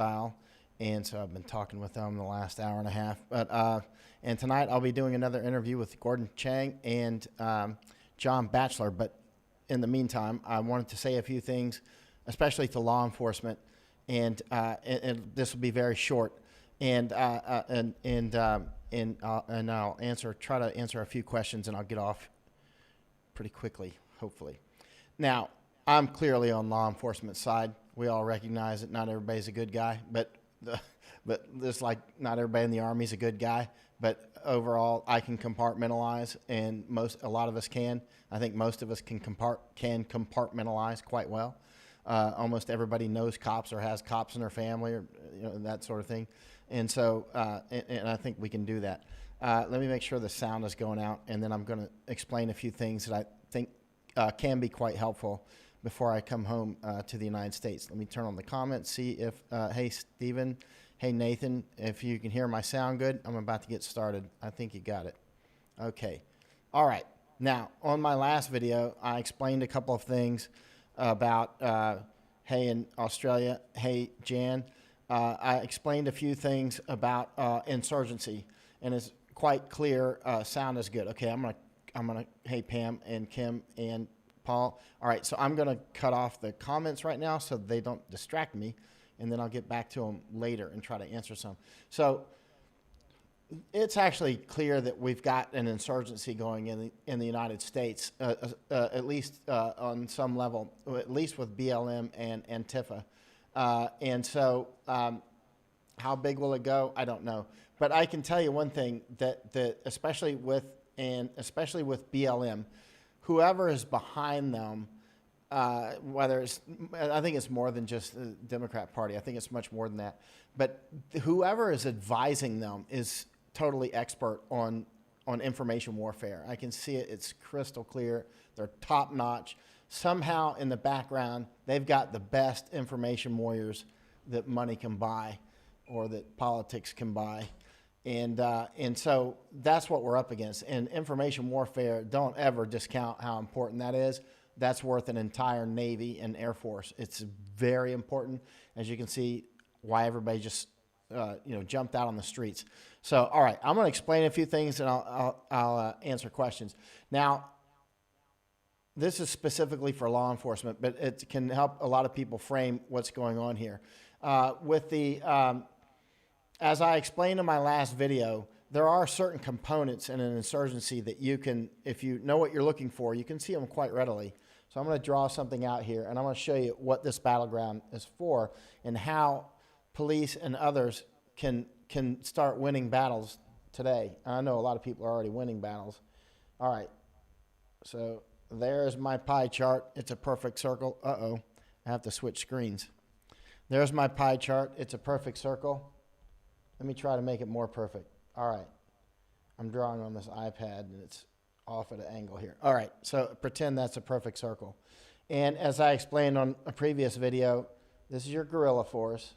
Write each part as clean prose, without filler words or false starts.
style, and so I've been talking with them the last hour and a half. And tonight I'll be doing another interview with Gordon Chang and John Batchelor. But in the meantime, I wanted to say a few things, especially to law enforcement, and this will be very short. And I'll try to answer a few questions, and I'll get off pretty quickly, hopefully. Now, I'm clearly on law enforcement side. We all recognize that not everybody's a good guy, but just like not everybody in the Army is a good guy. But overall, I can compartmentalize, and a lot of us can. I think most of us can compartmentalize quite well. Almost everybody knows cops or has cops in their family, or that sort of thing. And so, and I think we can do that. Let me make sure the sound is going out, and then I'm going to explain a few things that I think can be quite helpful before I come home to the United States. Let me turn on the comments, see if, hey, Stephen, hey, Nathan, if you can hear my sound good. I'm about to get started. I think you got it. Okay. All right. Now, on my last video, I explained a couple of things about, hey, in Australia, hey, Jan. I explained a few things about insurgency, and it's quite clear. Sound is good. Okay, I'm gonna. Hey, Pam and Kim and Paul. All right, so I'm gonna cut off the comments right now so they don't distract me, and then I'll get back to them later and try to answer some. So it's actually clear that we've got an insurgency going in the United States, at least on some level, at least with BLM and Antifa. And so how big will it go? I don't know. But I can tell you one thing, that especially with BLM, whoever is behind them, whether it's, I think it's more than just the Democrat Party. I think it's much more than that. But whoever is advising them is totally expert on information warfare. I can see it. It's crystal clear. They're top notch. Somehow in the background, they've got the best information warriors that money can buy or that politics can buy. And so that's what we're up against. And information warfare, don't ever discount how important that is. That's worth an entire Navy and Air Force. It's very important, as you can see, why everybody just jumped out on the streets. So, all right, I'm going to explain a few things, and I'll answer questions. Now, this is specifically for law enforcement, but it can help a lot of people frame what's going on here. As I explained in my last video, there are certain components in an insurgency that you can, if you know what you're looking for, you can see them quite readily. So I'm going to draw something out here, and I'm going to show you what this battleground is for and how police and others can start winning battles today. I know a lot of people are already winning battles. All right, so there's my pie chart. It's a perfect circle. Uh-oh, I have to switch screens. There's my pie chart. It's a perfect circle. Let me try to make it more perfect. All right, I'm drawing on this iPad, and it's off at an angle here. All right, so pretend that's a perfect circle. And as I explained on a previous video, this is your guerrilla force.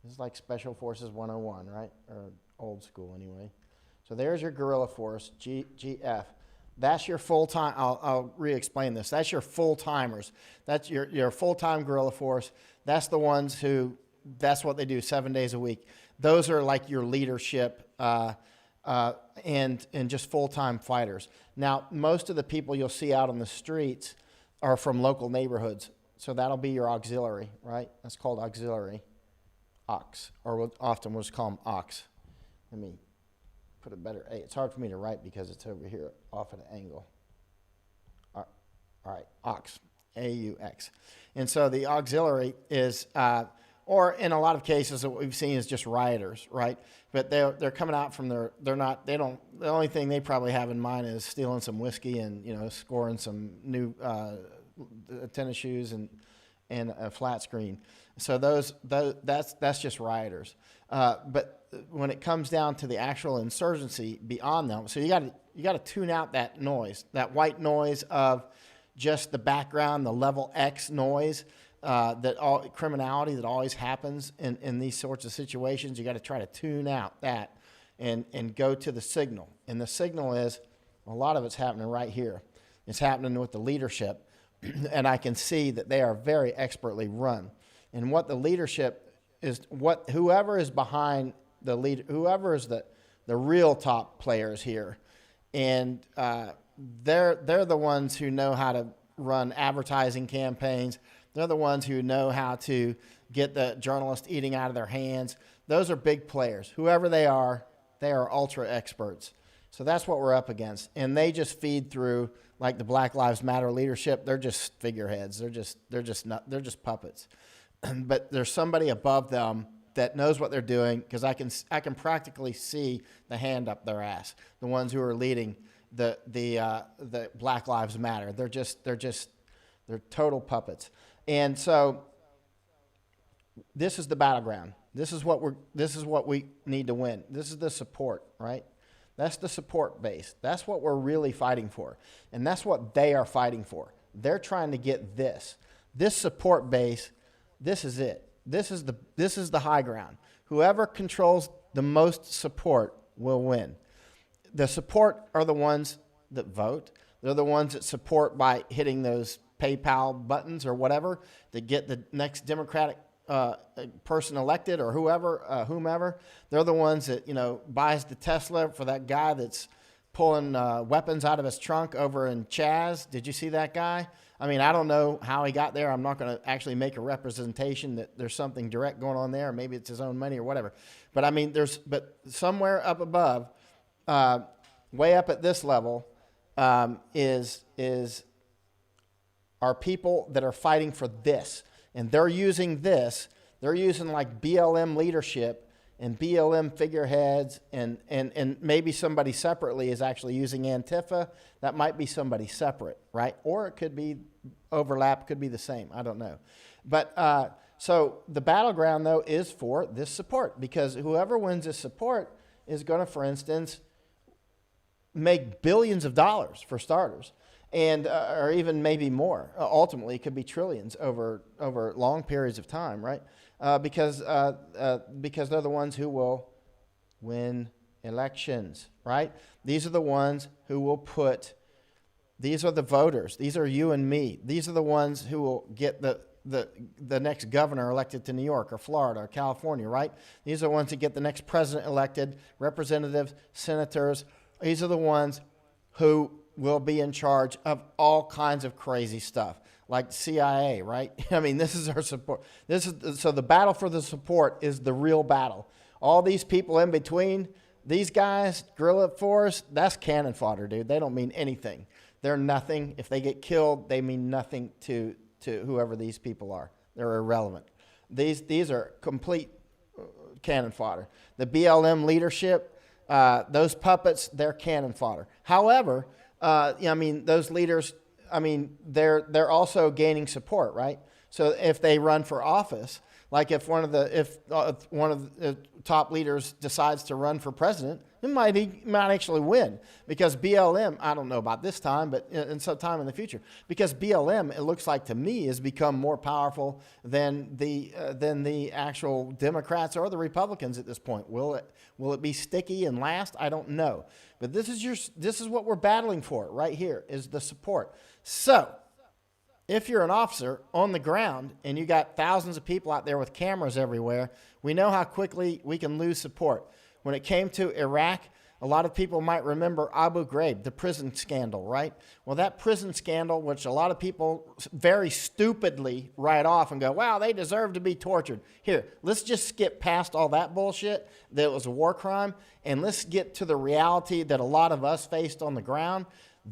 This is like Special Forces 101, right? Or old school anyway. So there's your guerrilla force, GF. That's your full-time, I'll re-explain this. That's your full-timers. That's your full-time guerrilla force. That's the ones who, that's what they do 7 days a week. Those are like your leadership and just full-time fighters. Now, most of the people you'll see out on the streets are from local neighborhoods. So that'll be your auxiliary, right? That's called auxiliary. Ox, or we'll often we'll just call them ox. Let me put it better. Hey, it's hard for me to write because it's over here off at an angle. All right, ox, A-U-X. And so the auxiliary is, or in a lot of cases what we've seen is just rioters, right? But they're coming out from the only thing they probably have in mind is stealing some whiskey and, scoring some new tennis shoes and a flat screen. So that's just rioters. But when it comes down to the actual insurgency beyond them, so you got to tune out that noise, that white noise of just the background, the level X noise, criminality that always happens in these sorts of situations. You got to try to tune out that and go to the signal. And the signal is a lot of it's happening right here. It's happening with the leadership, and I can see that they are very expertly run. And what the leadership whoever is behind the leader, whoever is the real top players here, and they're the ones who know how to run advertising campaigns. They're the ones who know how to get the journalists eating out of their hands. Those are big players. Whoever they are ultra experts. So that's what we're up against. And they just feed through like the Black Lives Matter leadership. They're just figureheads. They're just puppets. But there's somebody above them that knows what they're doing, because I can practically see the hand up their ass. The ones who are leading the Black Lives Matter. They're total puppets. And so this is the battleground. This is what we need to win. This is the support, right? That's the support base. That's what we're really fighting for. And that's what they are fighting for. They're trying to get this support base. This is it. This is the high ground. Whoever controls the most support will win. The support are the ones that vote. They're the ones that support by hitting those PayPal buttons or whatever to get the next Democratic person elected, or whomever. They're the ones that, buys the Tesla for that guy that's pulling weapons out of his trunk over in Chaz. Did you see that guy? I mean, I don't know how he got there. I'm not going to actually make a representation that there's something direct going on there. Maybe it's his own money or whatever. But I mean, but somewhere up above, way up at this level, is are people that are fighting for this. And they're using this. They're using like BLM leadership and BLM figureheads, and maybe somebody separately is actually using Antifa. That might be somebody separate, right? Or it could be overlap, could be the same. I don't know. But so the battleground, though, is for this support, because whoever wins this support is going to, for instance, make billions of dollars for starters. And or even maybe more. Ultimately, it could be trillions over long periods of time, right? Because they're the ones who will win elections, right? These are the ones who will these are the voters. These are you and me. These are the ones who will get the next governor elected to New York or Florida or California, right? These are the ones that get the next president elected, representatives, senators. These are the ones who will be in charge of all kinds of crazy stuff, like CIA, right? I mean, this is our support. So the battle for the support is the real battle. All these people in between, these guys, guerrilla force, that's cannon fodder, dude. They don't mean anything. They're nothing. If they get killed, they mean nothing to whoever these people are. They're irrelevant. These are complete cannon fodder. The BLM leadership, those puppets, they're cannon fodder. However, I mean, those leaders, I mean, they're also gaining support, right? So if they run for office, like if one of the top leaders decides to run for president, he might actually win, because BLM, I don't know about this time, but in some time in the future, because BLM, it looks like to me, has become more powerful than the actual Democrats or the Republicans at this point. Will it be sticky and last? I don't know. But this is what we're battling for right here, is the support. So if you're an officer on the ground and you got thousands of people out there with cameras everywhere, we know how quickly we can lose support. When it came to Iraq, a lot of people might remember Abu Ghraib, the prison scandal, right? Well, that prison scandal, which a lot of people very stupidly write off and go, wow, they deserve to be tortured. Here, let's just skip past all that bullshit that it was a war crime, and let's get to the reality that a lot of us faced on the ground.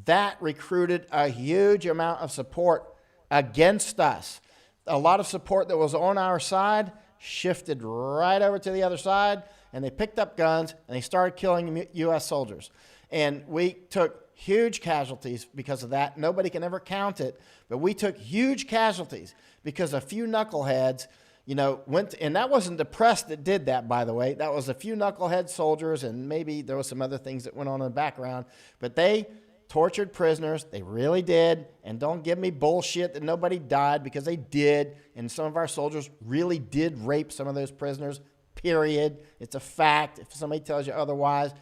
That recruited a huge amount of support against us. A lot of support that was on our side shifted right over to the other side, and they picked up guns and they started killing U.S. soldiers. And we took huge casualties because of that. Nobody can ever count it, but we took huge casualties because a few knuckleheads, went and that wasn't the press that did that, by the way. That was a few knucklehead soldiers, and maybe there was some other things that went on in the background, but they tortured prisoners. They really did. And don't give me bullshit that nobody died, because they did. And some of our soldiers really did rape some of those prisoners, period. It's a fact. If somebody tells you otherwise,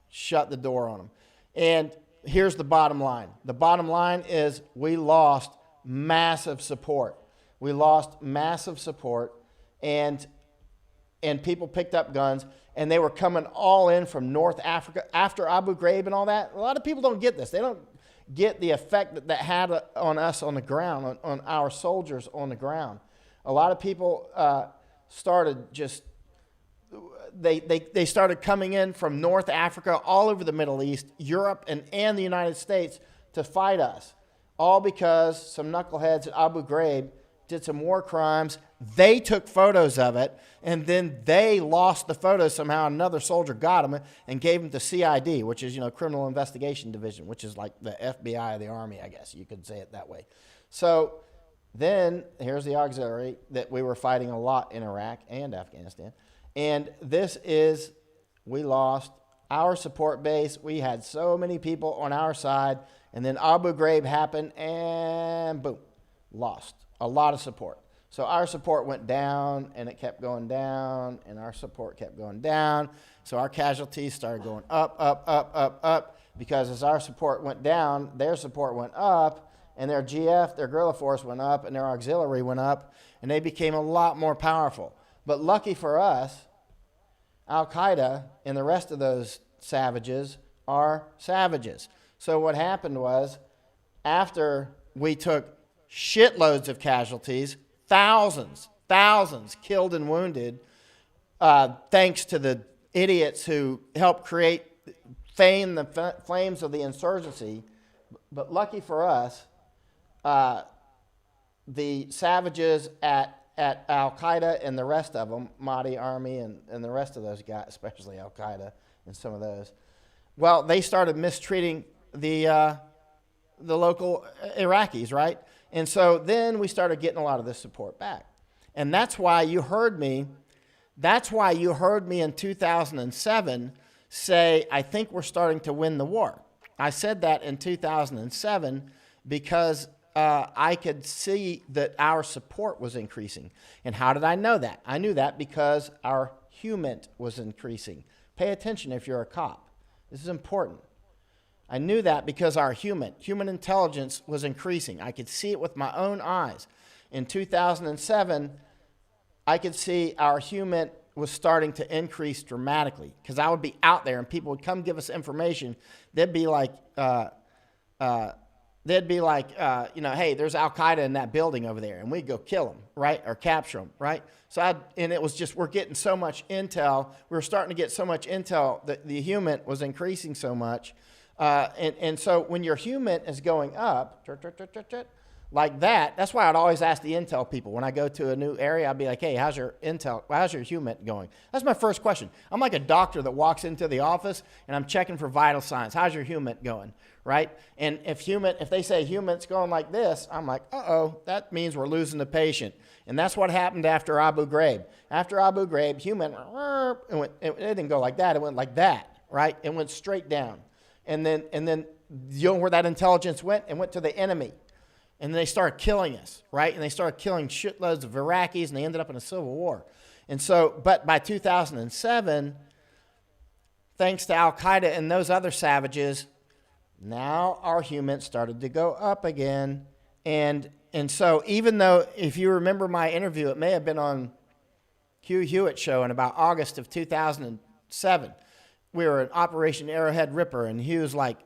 shut the door on them. And here's the bottom line. The bottom line is we lost massive support. We lost massive support. And and people picked up guns, and they were coming all in from North Africa after Abu Ghraib and all that. A lot of people don't get this. They don't get the effect that had on us on the ground, on our soldiers on the ground. A lot of people started just, they started coming in from North Africa, all over the Middle East, Europe, and the United States to fight us. All because some knuckleheads at Abu Ghraib did some war crimes. They took photos of it, and then they lost the photos somehow. Another soldier got them and gave them to CID, which is, Criminal Investigation Division, which is like the FBI of the Army, I guess you could say it that way. So then here's the auxiliary that we were fighting a lot in Iraq and Afghanistan. And this is, we lost our support base. We had so many people on our side. And then Abu Ghraib happened, and boom, lost a lot of support. So our support went down, and it kept going down, and our support kept going down. So our casualties started going up, up, up, up, up, because as our support went down, their support went up, and their GF, their guerrilla force went up, and their auxiliary went up, and they became a lot more powerful. But lucky for us, Al-Qaeda and the rest of those savages are savages. So what happened was, after we took shitloads of casualties, thousands killed and wounded, thanks to the idiots who helped fan the flames of the insurgency. But lucky for us, the savages at Al-Qaeda and the rest of them, Mahdi Army and the rest of those guys, especially Al-Qaeda and some of those, well, they started mistreating the local Iraqis, right? And so then we started getting a lot of this support back. And that's why you heard me in 2007 say, I think we're starting to win the war. I said that in 2007 because I could see that our support was increasing. And how did I know that? I knew that because our HUMINT was increasing. Pay attention if you're a cop. This is important. I knew that because our human intelligence was increasing. I could see it with my own eyes. In 2007, I could see our HUMINT was starting to increase dramatically because I would be out there and people would come give us information. They'd be like, hey, there's Al-Qaeda in that building over there, and we'd go kill them, right, or capture them, right? So it was just, we're getting so much intel. We were starting to get so much intel that the HUMINT was increasing so much. And so when your HUMINT is going up, like that, that's why I'd always ask the intel people. When I go to a new area, I'd be like, hey, how's your HUMINT going? That's my first question. I'm like a doctor that walks into the office, and I'm checking for vital signs. How's your HUMINT going, right? And if they say HUMINT's going like this, I'm like, uh-oh, that means we're losing the patient. And that's what happened after Abu Ghraib. After Abu Ghraib, HUMINT, it didn't go like that. It went like that, right? It went straight down. And then you know where that intelligence went? It went to the enemy. And they started killing us, right? And they started killing shitloads of Iraqis, and they ended up in a civil war. And so, but by 2007, thanks to Al-Qaeda and those other savages, now our HUMINT started to go up again. And so even though, if you remember my interview, it may have been on Hugh Hewitt's show in about August of 2007. We were in Operation Arrowhead Ripper, and he was like,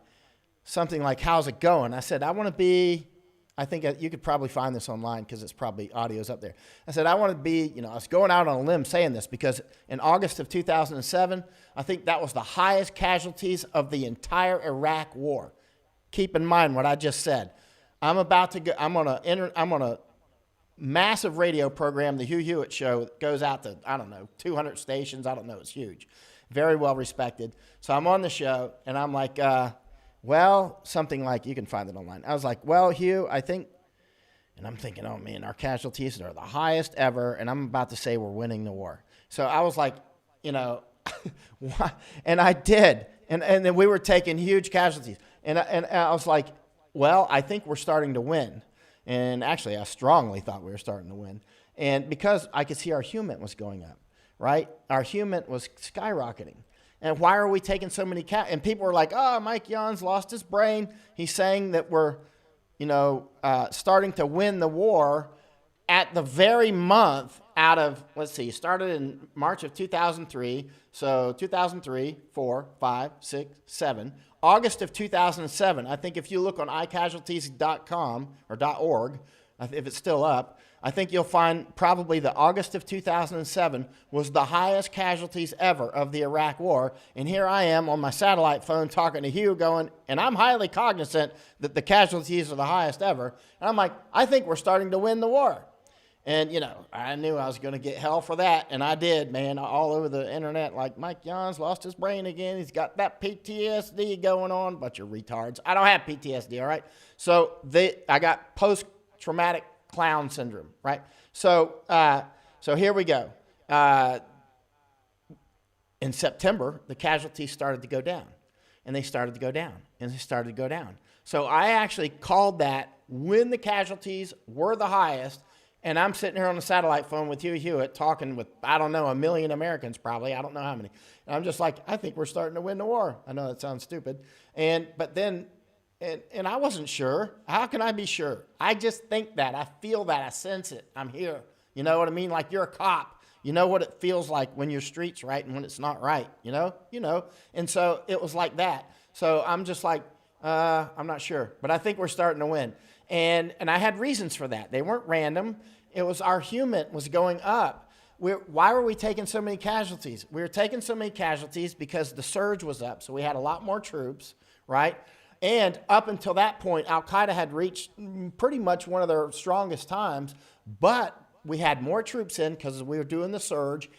something like, how's it going? I said, I think you could probably find this online because it's probably audio's up there. I said, I want to be, I was going out on a limb saying this because in August of 2007, I think that was the highest casualties of the entire Iraq war. Keep in mind what I just said. I'm on a massive radio program, the Hugh Hewitt show, that goes out to, 200 stations. I don't know. It's huge. Very well respected. So I'm on the show, and I'm like, something like, you can find it online. I was like, well, Hugh, I think, and I'm thinking, oh man, our casualties are the highest ever, and I'm about to say we're winning the war. So I was like, and I did. And then we were taking huge casualties. And I was like, well, I think we're starting to win. And actually, I strongly thought we were starting to win. And because I could see our HUMINT was going up, right? Our HUMINT was skyrocketing. And why are we taking so many and people were like, oh, Mike Yon's lost his brain. He's saying that we're, starting to win the war. at the very month out of, let's see, started in March of 2003. So 2003, 4, 5, 6, 7. August of 2007, I think if you look on iCasualties.com or .org, if it's still up, I think you'll find probably the August of 2007 was the highest casualties ever of the Iraq War. And here I am on my satellite phone talking to Hugh going, and I'm highly cognizant that the casualties are the highest ever. And I'm like, I think we're starting to win the war. And, you know, I knew I was going to get hell for that. And I did, man, all over the internet. Like, Mike Young's lost his brain again. He's got that PTSD going on. Bunch of retards. I don't have PTSD, all right? So I got post-traumatic clown syndrome, right? So here we go. In September, the casualties started to go down. And they started to go down. And they started to go down. So I actually called that when the casualties were the highest. And I'm sitting here on the satellite phone with Hugh Hewitt talking with, I don't know, 1 million Americans probably. I don't know how many. And I'm just like, I think we're starting to win the war. I know that sounds stupid. But then I wasn't sure. How can I be sure? I just think that. I feel that. I sense it. I'm here. You know what I mean? Like you're a cop. You know what it feels like when your street's right and when it's not right. You know? And so it was like that. So I'm just like, I'm not sure. But I think we're starting to win. And I had reasons for that. They weren't random. It was our human was going up. Why were we taking so many casualties? We were taking so many casualties because the surge was up. So we had a lot more troops, right? And up until that point, Al-Qaeda had reached pretty much one of their strongest times. But we had more troops in because we were doing the surge.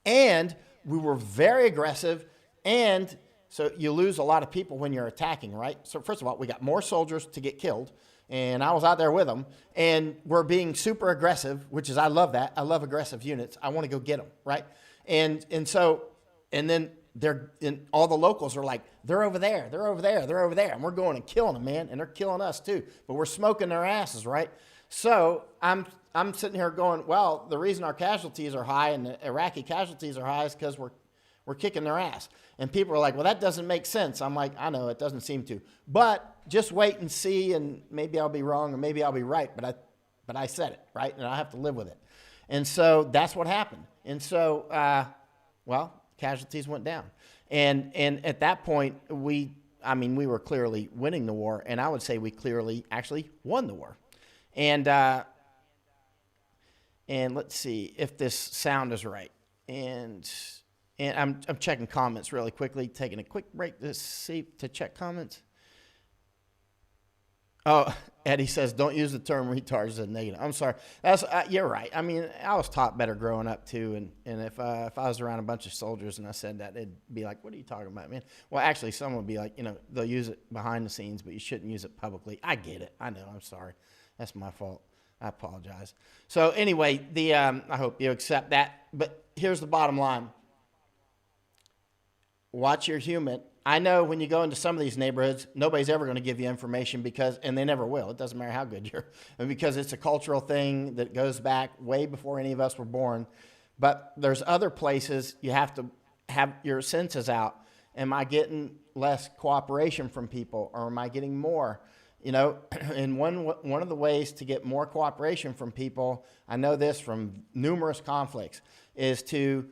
And we were very aggressive. And so you lose a lot of people when you're attacking, right? So first of all, we got more soldiers to get killed. And I was out there with them, and we're being super aggressive, which is, I love that. I love aggressive units. I want to go get them, right? And then all the locals are like, they're over there, they're over there, they're over there. And we're going and killing them, man. And they're killing us too. But we're smoking their asses, right? So I'm sitting here going, well, the reason our casualties are high and the Iraqi casualties are high is because we're kicking their ass. And people are like, well, that doesn't make sense. I'm like, I know, it doesn't seem to. But just wait and see, and maybe I'll be wrong or maybe I'll be right. But I said it, right? And I have to live with it. And so that's what happened. And so, casualties went down. And at that point, we were clearly winning the war. And I would say we clearly actually won the war. And let's see if this sound is right. And I'm checking comments really quickly, taking a quick break to check comments. Oh, Eddie says, don't use the term retard as a negative. I'm sorry. You're right. I mean, I was taught better growing up too. And if I was around a bunch of soldiers and I said that, they'd be like, what are you talking about, man? Well, actually, someone would be like, they'll use it behind the scenes, but you shouldn't use it publicly. I get it. I know. I'm sorry. That's my fault. I apologize. So anyway, I hope you accept that. But here's the bottom line. Watch your human. I know when you go into some of these neighborhoods, nobody's ever going to give you information and they never will. It doesn't matter how good you're, because it's a cultural thing that goes back way before any of us were born. But there's other places you have to have your senses out. Am I getting less cooperation from people, or am I getting more? And one of the ways to get more cooperation from people, I know this from numerous conflicts, is to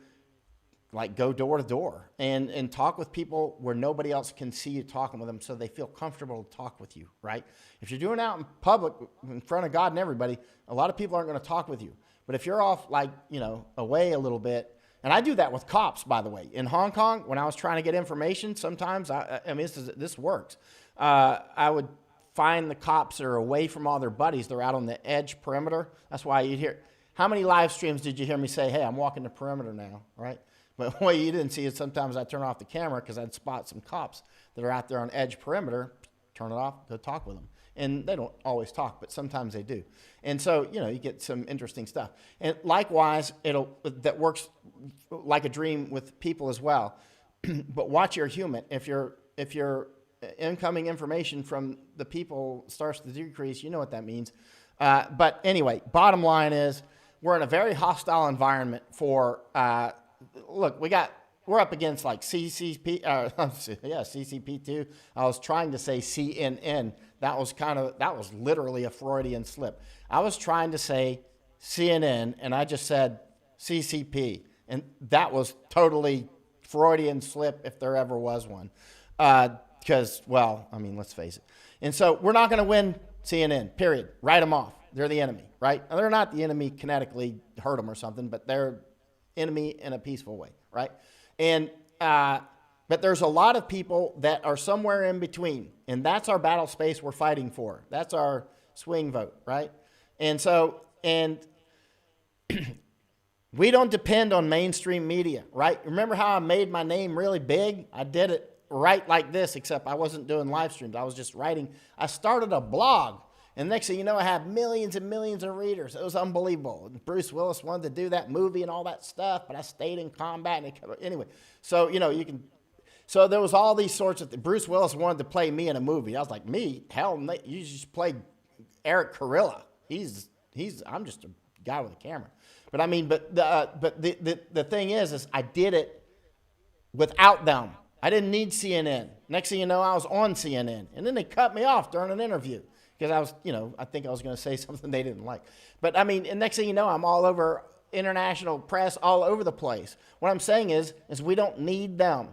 go door to door and talk with people where nobody else can see you talking with them, so they feel comfortable to talk with you, right? If you're doing it out in public in front of God and everybody, a lot of people aren't going to talk with you. But if you're off away a little bit, and I do that with cops, by the way. In Hong Kong, when I was trying to get information, sometimes, this works. I would find the cops that are away from all their buddies. They're out on the edge perimeter. That's why you'd hear, how many live streams did you hear me say, hey, I'm walking the perimeter now, right? But what you didn't see is sometimes I turn off the camera because I'd spot some cops that are out there on edge perimeter, turn it off, go talk with them. And they don't always talk, but sometimes they do. And so, you get some interesting stuff. And likewise, that works like a dream with people as well. But watch your human. If your incoming information from the people starts to decrease, you know what that means. But anyway, bottom line is we're in a very hostile environment for look, we're up against CCP2. I was trying to say CNN. That was literally a Freudian slip. I was trying to say CNN, and I just said CCP. And that was totally Freudian slip if there ever was one. Because, well, I mean, let's face it. And so we're not going to win CNN, period. Write them off. They're the enemy, right? Now, they're not the enemy kinetically hurt them or something, but they're enemy in a peaceful way, right? And but there's a lot of people that are somewhere in between, and that's our battle space we're fighting for. That's our swing vote, right? And so, and we don't depend on mainstream media, right? Remember how I made my name really big? I did it right like this, except I wasn't doing live streams. I was just writing. I started a blog, and next thing you know, I have millions and millions of readers. It was unbelievable. Bruce Willis wanted to do that movie and all that stuff, but I stayed in combat. And anyway, so, you know, you can... So there was all these sorts of things. Bruce Willis wanted to play me in a movie. I was like, me? Hell, you just play Eric Carilla. I'm just a guy with a camera. But I mean, the thing is I did it without them. I didn't need CNN. Next thing you know, I was on CNN. And then they cut me off during an interview because I was, you know, I think I was going to say something they didn't like. But I mean, and next thing you know, I'm all over international press, all over the place. What I'm saying is we don't need them.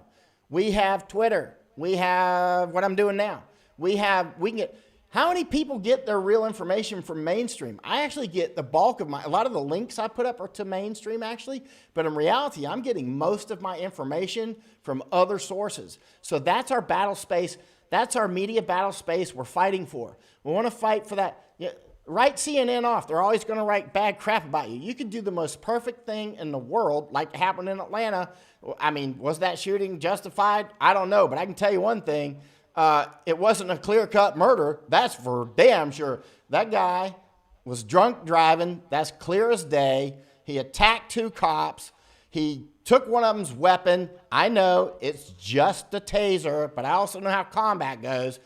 We have Twitter. We have what I'm doing now. We can get, how many people get their real information from mainstream? I actually get the bulk of a lot of the links I put up are to mainstream actually, but in reality, I'm getting most of my information from other sources. So that's our battle space. That's our media battle space we're fighting for. We want to fight for that. Write CNN off. They're always going to write bad crap about you. You could do the most perfect thing in the world, like happened in Atlanta. I mean, was that shooting justified? I don't know, but I can tell you one thing. It wasn't a clear-cut murder. That's for damn sure. That guy was drunk driving. That's clear as day. He attacked two cops. He took one of them's weapon. I know it's just a taser, but I also know how combat goes.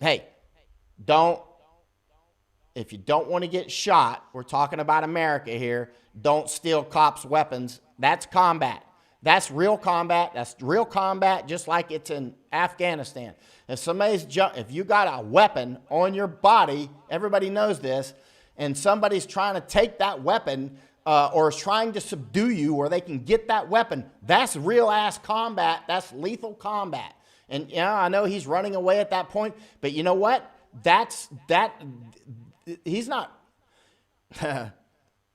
Hey, if you don't want to get shot, we're talking about America here, don't steal cops' weapons. That's combat. That's real combat. That's real combat just like it's in Afghanistan. If you got a weapon on your body, everybody knows this, and somebody's trying to take that weapon or is trying to subdue you where they can get that weapon, that's real-ass combat. That's lethal combat. And yeah, I know he's running away at that point, but you know what? He's not,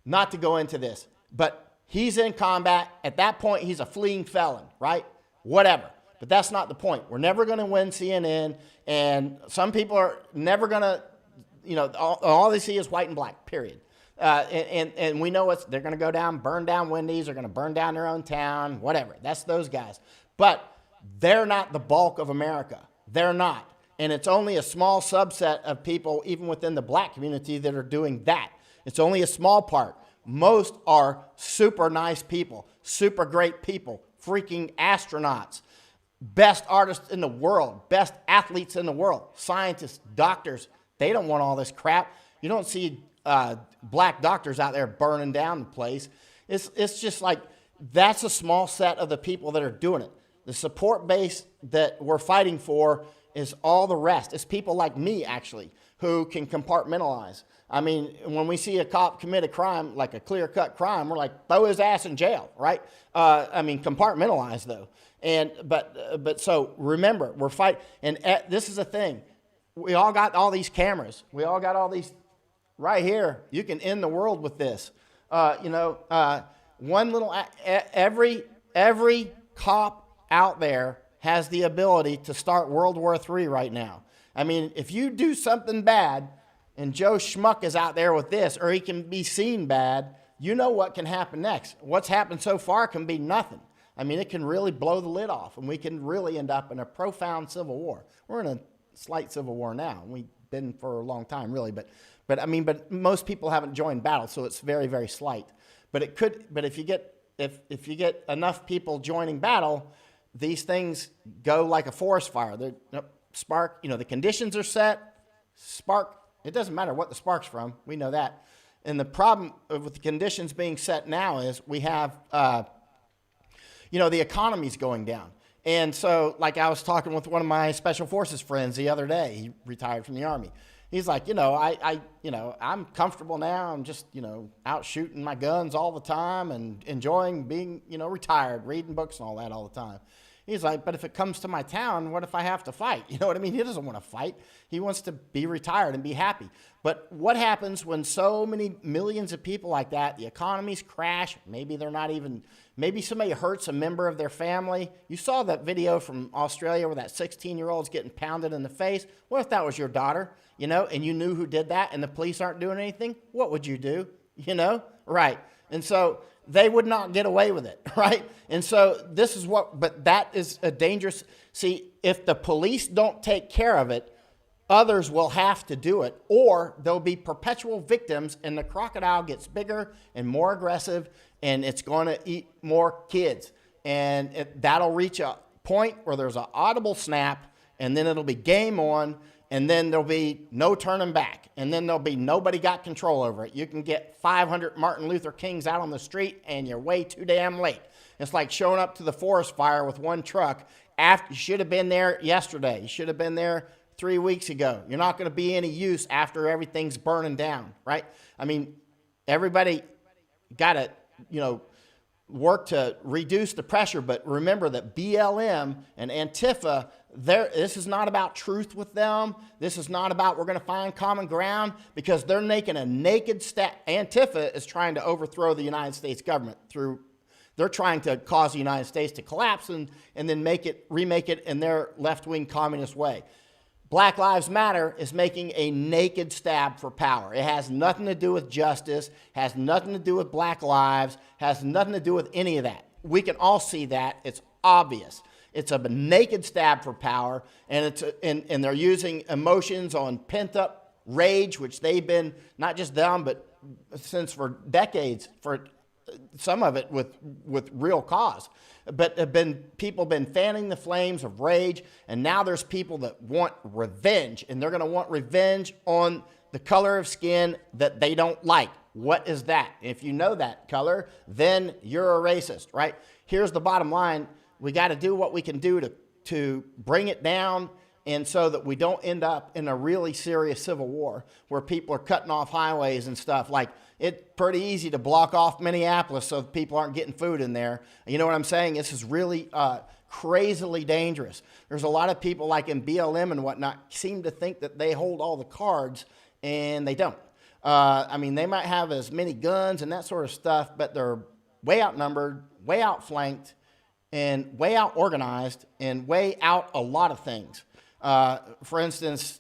not to go into this, but he's in combat. At that point, he's a fleeing felon, right? Whatever. But that's not the point. We're never going to win CNN, and some people are never going to, you know, all they see is white and black, period. And we know they're going to go down, burn down Wendy's, they're going to burn down their own town, whatever. That's those guys. But they're not the bulk of America. They're not. And it's only a small subset of people, even within the black community, that are doing that. It's only a small part. Most are super nice people, super great people, freaking astronauts, best artists in the world, best athletes in the world, scientists, doctors. They don't want all this crap. You don't see black doctors out there burning down the place. It's just like that's a small set of the people that are doing it. The support base that we're fighting for is all the rest. It's people like me, actually, who can compartmentalize. I mean, when we see a cop commit a crime, like a clear-cut crime, we're like, throw his ass in jail, right? I mean, compartmentalize, though. But so remember, we're fighting. And this is the thing. We all got all these cameras. We all got all these right here. You can end the world with this. Every cop out there has the ability to start World War III right now. I mean, if you do something bad and Joe Schmuck is out there with this, or he can be seen bad, you know what can happen next. What's happened so far can be nothing. I mean, it can really blow the lid off, and we can really end up in a profound civil war. We're in a slight civil war now. We've been for a long time, really, but most people haven't joined battle, so it's very, very slight. But it could. But if you get enough people joining battle, these things go like a forest fire. The spark, the conditions are set, spark. It doesn't matter what the spark's from. We know that. And the problem with the conditions being set now is we have, the economy's going down. And so, like I was talking with one of my special forces friends the other day, he retired from the Army. He's like, I'm comfortable now. I'm just, out shooting my guns all the time and enjoying being, retired, reading books and all that all the time. He's like, but if it comes to my town, what if I have to fight? You know what I mean? He doesn't want to fight. He wants to be retired and be happy. But what happens when so many millions of people like that, the economies crash, maybe somebody hurts a member of their family. You saw that video from Australia where that 16-year-old's getting pounded in the face. What if that was your daughter, and you knew who did that and the police aren't doing anything? What would you do? Right. And so they would not get away with it, right? And so but that is a dangerous, see, if the police don't take care of it, others will have to do it, or there'll be perpetual victims, and the crocodile gets bigger and more aggressive, and it's going to eat more kids. And that'll reach a point where there's an audible snap, and then it'll be game on, and then there'll be no turning back. And then there'll be nobody got control over it. You can get 500 Martin Luther Kings out on the street, and you're way too damn late. It's like showing up to the forest fire with one truck. You should have been there yesterday. You should have been there 3 weeks ago. You're not going to be any use after everything's burning down, right? I mean, everybody got to, work to reduce the pressure, but remember that BLM and Antifa, this is not about truth with them. This is not about we're going to find common ground, because they're making a naked step. Antifa is trying to overthrow the United States government they're trying to cause the United States to collapse and then remake it in their left-wing communist way. Black Lives Matter is making a naked stab for power. It has nothing to do with justice, has nothing to do with black lives, has nothing to do with any of that. We can all see that. It's obvious. It's a naked stab for power, and they're using emotions on pent-up rage, which they've been, not just them, but since for decades, for some of it with real cause. But people been fanning the flames of rage, and now there's people that want revenge, and they're going to want revenge on the color of skin that they don't like. What is that? If you know that color, then you're a racist, right? Here's the bottom line. We got to do what we can do to bring it down, and so that we don't end up in a really serious civil war where people are cutting off highways and stuff. Like, it's pretty easy to block off Minneapolis so people aren't getting food in there. You know what I'm saying? This is really crazily dangerous. There's a lot of people like in BLM and whatnot seem to think that they hold all the cards, and they don't. They might have as many guns and that sort of stuff, but they're way outnumbered, way outflanked, and way out organized, and way out a lot of things. For instance,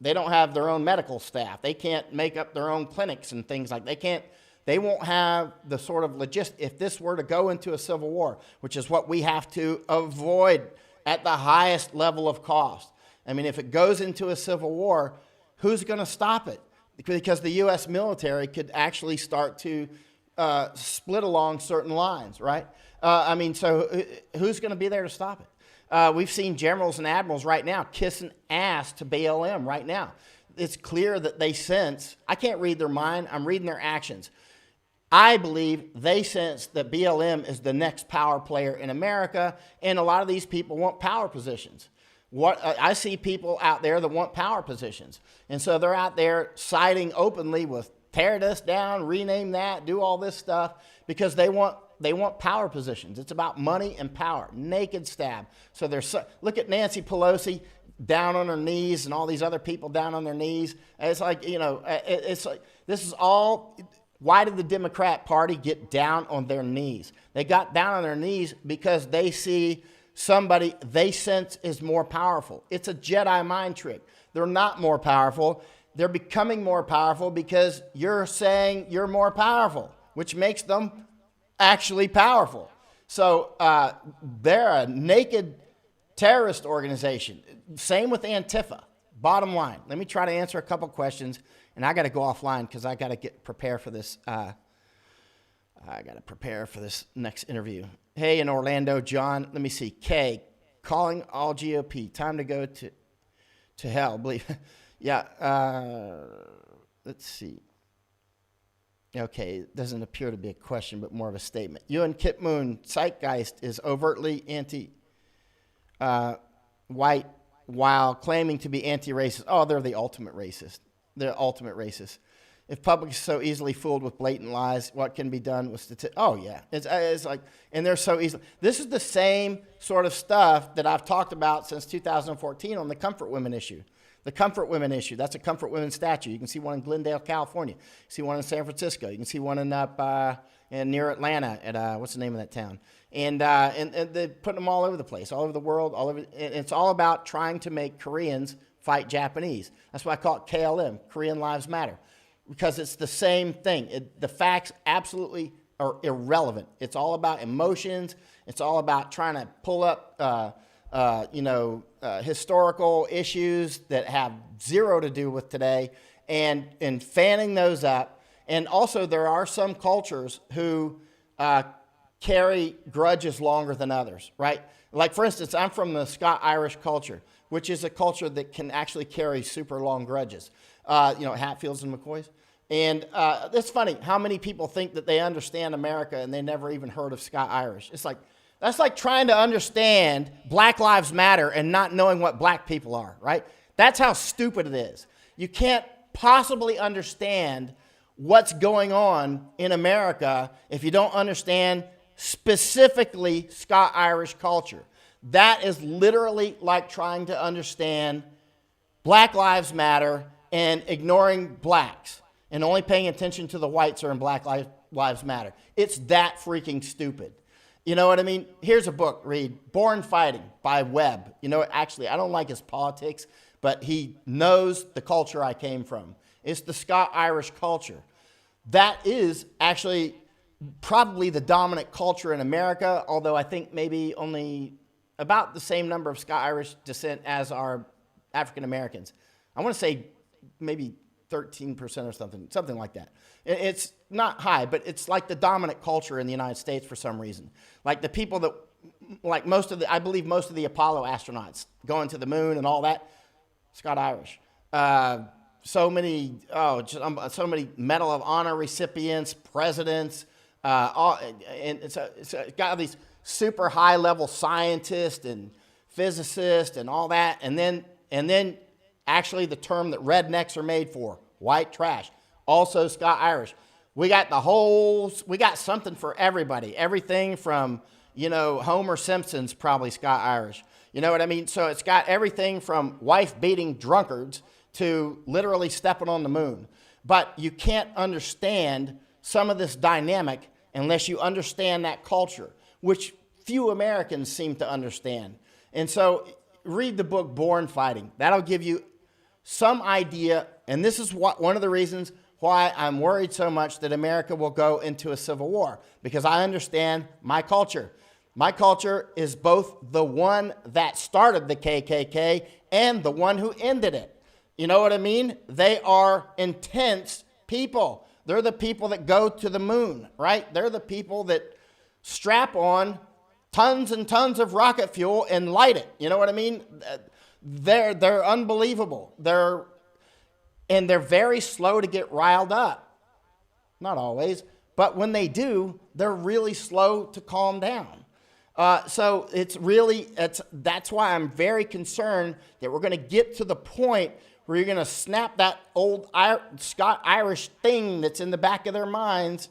they don't have their own medical staff. They can't make up their own clinics and things like that. They won't have the sort of if this were to go into a civil war, which is what we have to avoid at the highest level of cost. I mean, if it goes into a civil war, who's going to stop it? Because the U.S. military could actually start to split along certain lines, right? So who's going to be there to stop it? We've seen generals and admirals right now kissing ass to BLM right now. It's clear that they sense, I can't read their mind, I'm reading their actions. I believe they sense that BLM is the next power player in America, and a lot of these people want power positions. I see people out there that want power positions, and so they're out there siding openly with tear this down, rename that, do all this stuff, because they want power positions. It's about money and power. Naked stab. So look at Nancy Pelosi down on her knees, and all these other people down on their knees. It's like, it's like, this is all. Why did the Democrat Party get down on their knees? They got down on their knees because they see somebody they sense is more powerful. It's a Jedi mind trick. They're not more powerful. They're becoming more powerful because you're saying you're more powerful, which makes them actually powerful. So they're a naked terrorist organization. Same with Antifa. Bottom line, let me try to answer a couple questions, and I got to go offline because I got to prepare for this. I got to prepare for this next interview. Hey, in Orlando, John. Let me see. Kay, calling all GOP. Time to go to hell. Believe. Yeah. Let's see. Okay, it doesn't appear to be a question, but more of a statement. You and Kip Moon, zeitgeist is overtly anti-white while claiming to be anti-racist. Oh, they're the ultimate racist. They're ultimate racist. If public is so easily fooled with blatant lies, what can be done with statistics? Oh, yeah. It's like, and they're so easy. This is the same sort of stuff that I've talked about since 2014 on the comfort women issue. The comfort women issue, that's a comfort women statue. You can see one in Glendale, California. You see one in San Francisco. You can see one in near Atlanta at, what's the name of that town? And they're putting them all over the place, all over the world, all over. And it's all about trying to make Koreans fight Japanese. That's why I call it KLM, Korean Lives Matter, because it's the same thing. The facts absolutely are irrelevant. It's all about emotions. It's all about trying to pull up, historical issues that have zero to do with today and fanning those up. And also there are some cultures who carry grudges longer than others, right? Like, for instance, I'm from the Scot-Irish culture, which is a culture that can actually carry super long grudges. Hatfields and McCoys. And it's funny how many people think that they understand America and they never even heard of Scot-Irish. It's like, that's like trying to understand Black Lives Matter and not knowing what black people are, right? That's how stupid it is. You can't possibly understand what's going on in America if you don't understand specifically Scot-Irish culture. That is literally like trying to understand Black Lives Matter and ignoring blacks and only paying attention to the whites are in Black Lives Matter. It's that freaking stupid. You know what I mean? Here's a book, read Born Fighting by Webb. Actually, I don't like his politics, but he knows the culture I came from. It's the Scot-Irish culture. That is actually probably the dominant culture in America, although I think maybe only about the same number of Scot-Irish descent as are African Americans. I want to say maybe 13% or something like that. It's not high, but it's like the dominant culture in the United States for some reason. Like the people that, like I believe most of the Apollo astronauts going to the moon and all that, Scot-Irish. So many Medal of Honor recipients, presidents, and it's got these super high level scientists and physicists and all that, and then actually the term that rednecks are made for, white trash, also Scot-Irish. We got something for everybody. Everything from, Homer Simpson's probably Scot-Irish. You know what I mean? So it's got everything from wife-beating drunkards to literally stepping on the moon. But you can't understand some of this dynamic unless you understand that culture, which few Americans seem to understand. And so read the book Born Fighting. That'll give you some idea, and this is one of the reasons why I'm worried so much that America will go into a civil war, because I understand my culture. My culture is both the one that started the KKK and the one who ended it. You know what I mean? They are intense people. They're the people that go to the moon, right? They're the people that strap on tons and tons of rocket fuel and light it. You know what I mean? They're unbelievable. They're very slow to get riled up. Not always, but when they do, they're really slow to calm down. So that's why I'm very concerned that we're going to get to the point where you're going to snap that old Scot-Irish thing that's in the back of their minds.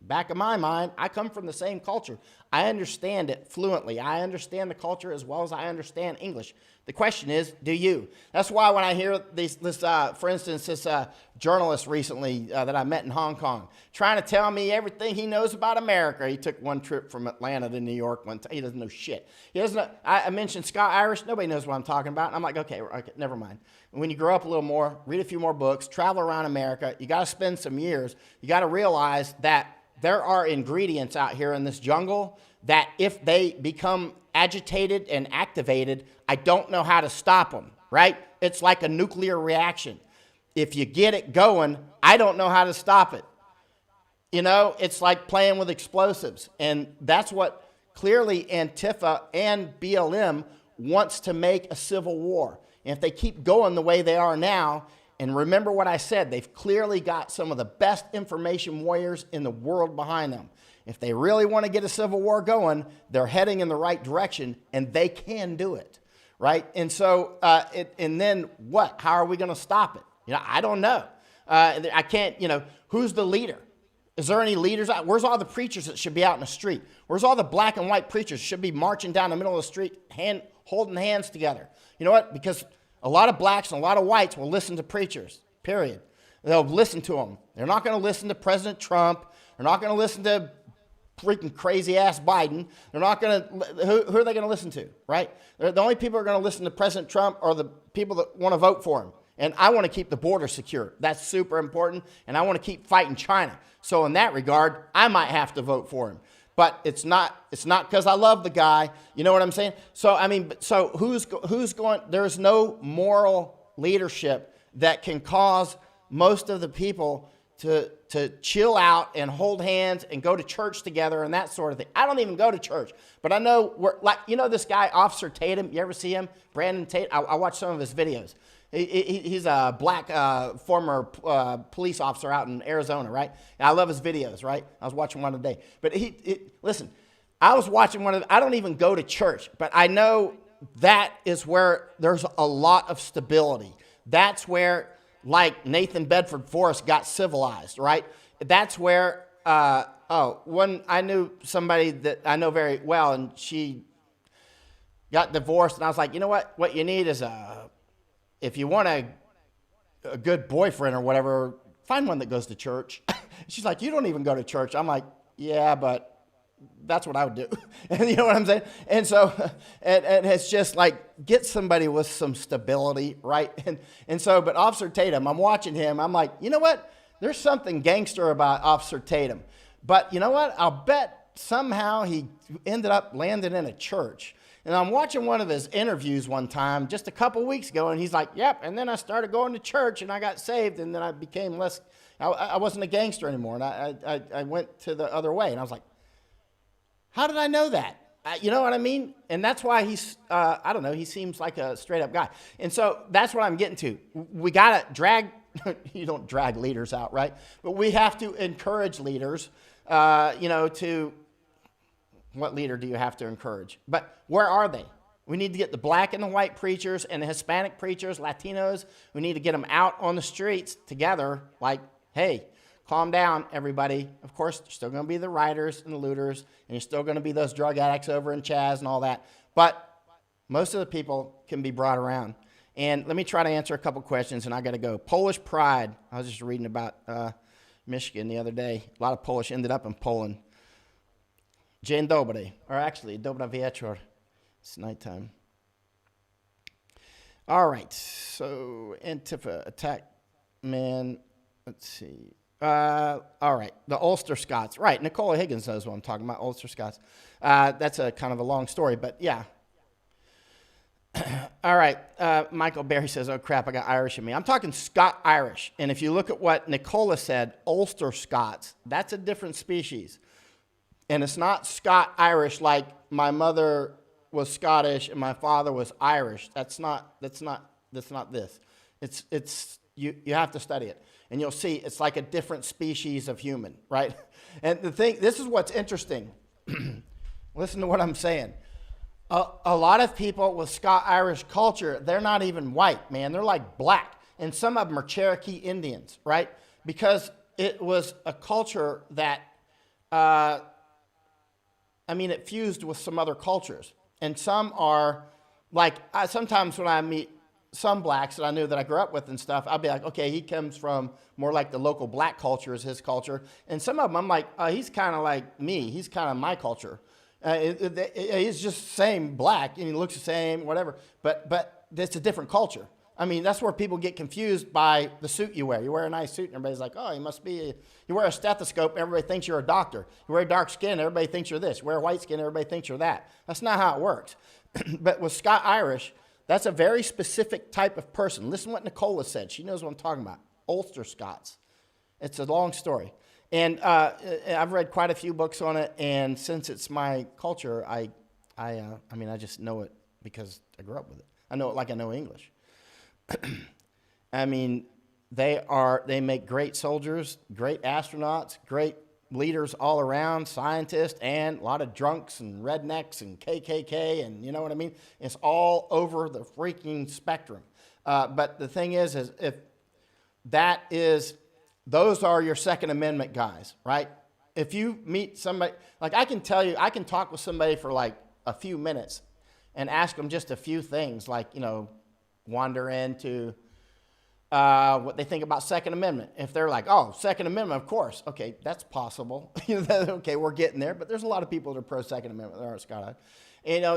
Back of my mind, I come from the same culture. I understand it fluently. I understand the culture as well as I understand English. The question is, do you? That's why when I hear for instance, this journalist recently that I met in Hong Kong, trying to tell me everything he knows about America. He took one trip from Atlanta to New York one time. He doesn't know shit. He doesn't know, I mentioned Scot-Irish. Nobody knows what I'm talking about. And I'm like, okay, never mind. When you grow up a little more, read a few more books, travel around America, you got to spend some years. You got to realize that there are ingredients out here in this jungle that if they become agitated and activated, I don't know how to stop them, right? It's like a nuclear reaction. If you get it going, I don't know how to stop it. It's like playing with explosives. And that's what clearly Antifa and BLM wants to make a civil war. And if they keep going the way they are now, and remember what I said, they've clearly got some of the best information warriors in the world behind them. If they really want to get a civil war going, they're heading in the right direction, and they can do it. right? And so, and then what? How are we going to stop it? I don't know. I can't, who's the leader? Is there any leaders out? Where's all the preachers that should be out in the street? Where's all the black and white preachers should be marching down the middle of the street, holding hands together? You know what? Because a lot of blacks and a lot of whites will listen to preachers, period. They'll listen to them. They're not going to listen to President Trump. They're not going to listen to freaking crazy-ass Biden. They're not going to, who are they going to listen to, right? The only people who are going to listen to President Trump are the people that want to vote for him. And I want to keep the border secure. That's super important. And I want to keep fighting China. So in that regard, I might have to vote for him. But it's not because I love the guy. You know what I'm saying? So, so who's going, there's no moral leadership that can cause most of the people to chill out and hold hands and go to church together and that sort of thing. I don't even go to church, but I know this guy, Officer Tatum. You ever see him? Brandon Tate. I watch some of his videos. He's a black former police officer out in Arizona, right? And I love his videos, right? I was watching one today. But listen, I was watching one of I don't even go to church, but I know that is where there's a lot of stability. That's where, like Nathan Bedford Forrest got civilized, right? That's where, when I knew somebody that I know very well, and she got divorced, and I was like, you know what you need is if you want a good boyfriend or whatever, find one that goes to church. She's like, you don't even go to church. I'm like, yeah, but that's what I would do. And you know what I'm saying? And so, and it's just like, get somebody with some stability, right? And so, but Officer Tatum, I'm watching him. I'm like, you know what? There's something gangster about Officer Tatum. But you know what? I'll bet somehow he ended up landing in a church. And I'm watching one of his interviews one time just a couple weeks ago, and he's like, yep, and then I started going to church, and I got saved, and then I became less, I wasn't a gangster anymore, and I went to the other way. And I was like, how did I know that? You know what I mean? And that's why he's, I don't know, he seems like a straight-up guy. And so that's what I'm getting to. We got to drag, you don't drag leaders out, right? But we have to encourage leaders, to... What leader do you have to encourage? But where are they? We need to get the black and the white preachers and the Hispanic preachers, Latinos. We need to get them out on the streets together like, hey, calm down, everybody. Of course, there's still going to be the rioters and the looters, and you're still going to be those drug addicts over in Chaz and all that. But most of the people can be brought around. And let me try to answer a couple questions, and I got to go. Polish pride. I was just reading about Michigan the other day. A lot of Polish ended up in Poland. Dzień dobry, or actually, dobra wieczór. It's nighttime. All right, so Antifa, attack man, let's see. All right, the Ulster Scots. Right, Nicola Higgins knows what I'm talking about, Ulster Scots. That's a kind of a long story, but yeah. All right, Michael Berry says, oh crap, I got Irish in me. I'm talking Scot-Irish, and if you look at what Nicola said, Ulster Scots, that's a different species. And it's not Scot-Irish like my mother was Scottish and my father was Irish. That's not this. It's you have to study it. And you'll see it's like a different species of human, right? And this is what's interesting. Listen to what I'm saying. A lot of people with Scot-Irish culture, they're not even white, man. They're like black. And some of them are Cherokee Indians, right? Because it was a culture that... it fused with some other cultures. And some are, like, sometimes when I meet some blacks that I knew that I grew up with and stuff, I'll be like, okay, he comes from more like the local black culture is his culture. And some of them, I'm like, he's kind of like me. He's kind of my culture. He's just the same black, and he looks the same, whatever. But it's a different culture. That's where people get confused by the suit you wear. You wear a nice suit, and everybody's like, oh, you must be... You wear a stethoscope, everybody thinks you're a doctor. You wear dark skin, everybody thinks you're this. You wear white skin, everybody thinks you're that. That's not how it works. But with Scot-Irish, that's a very specific type of person. Listen to what Nicola said. She knows what I'm talking about. Ulster Scots. It's a long story. And I've read quite a few books on it, and since it's my culture, I just know it because I grew up with it. I know it like I know English. They make great soldiers, great astronauts, great leaders all around, scientists, and a lot of drunks and rednecks and KKK, and you know what I mean? It's all over the freaking spectrum. But the thing is if that is, those are your Second Amendment guys, right? If you meet somebody, like I can tell you, I can talk with somebody for like a few minutes and ask them just a few things, like, wander into what they think about Second Amendment. If they're like, oh, Second Amendment, of course. Okay, that's possible. Okay, we're getting there. But there's a lot of people that are pro Second Amendment. There are, Scott.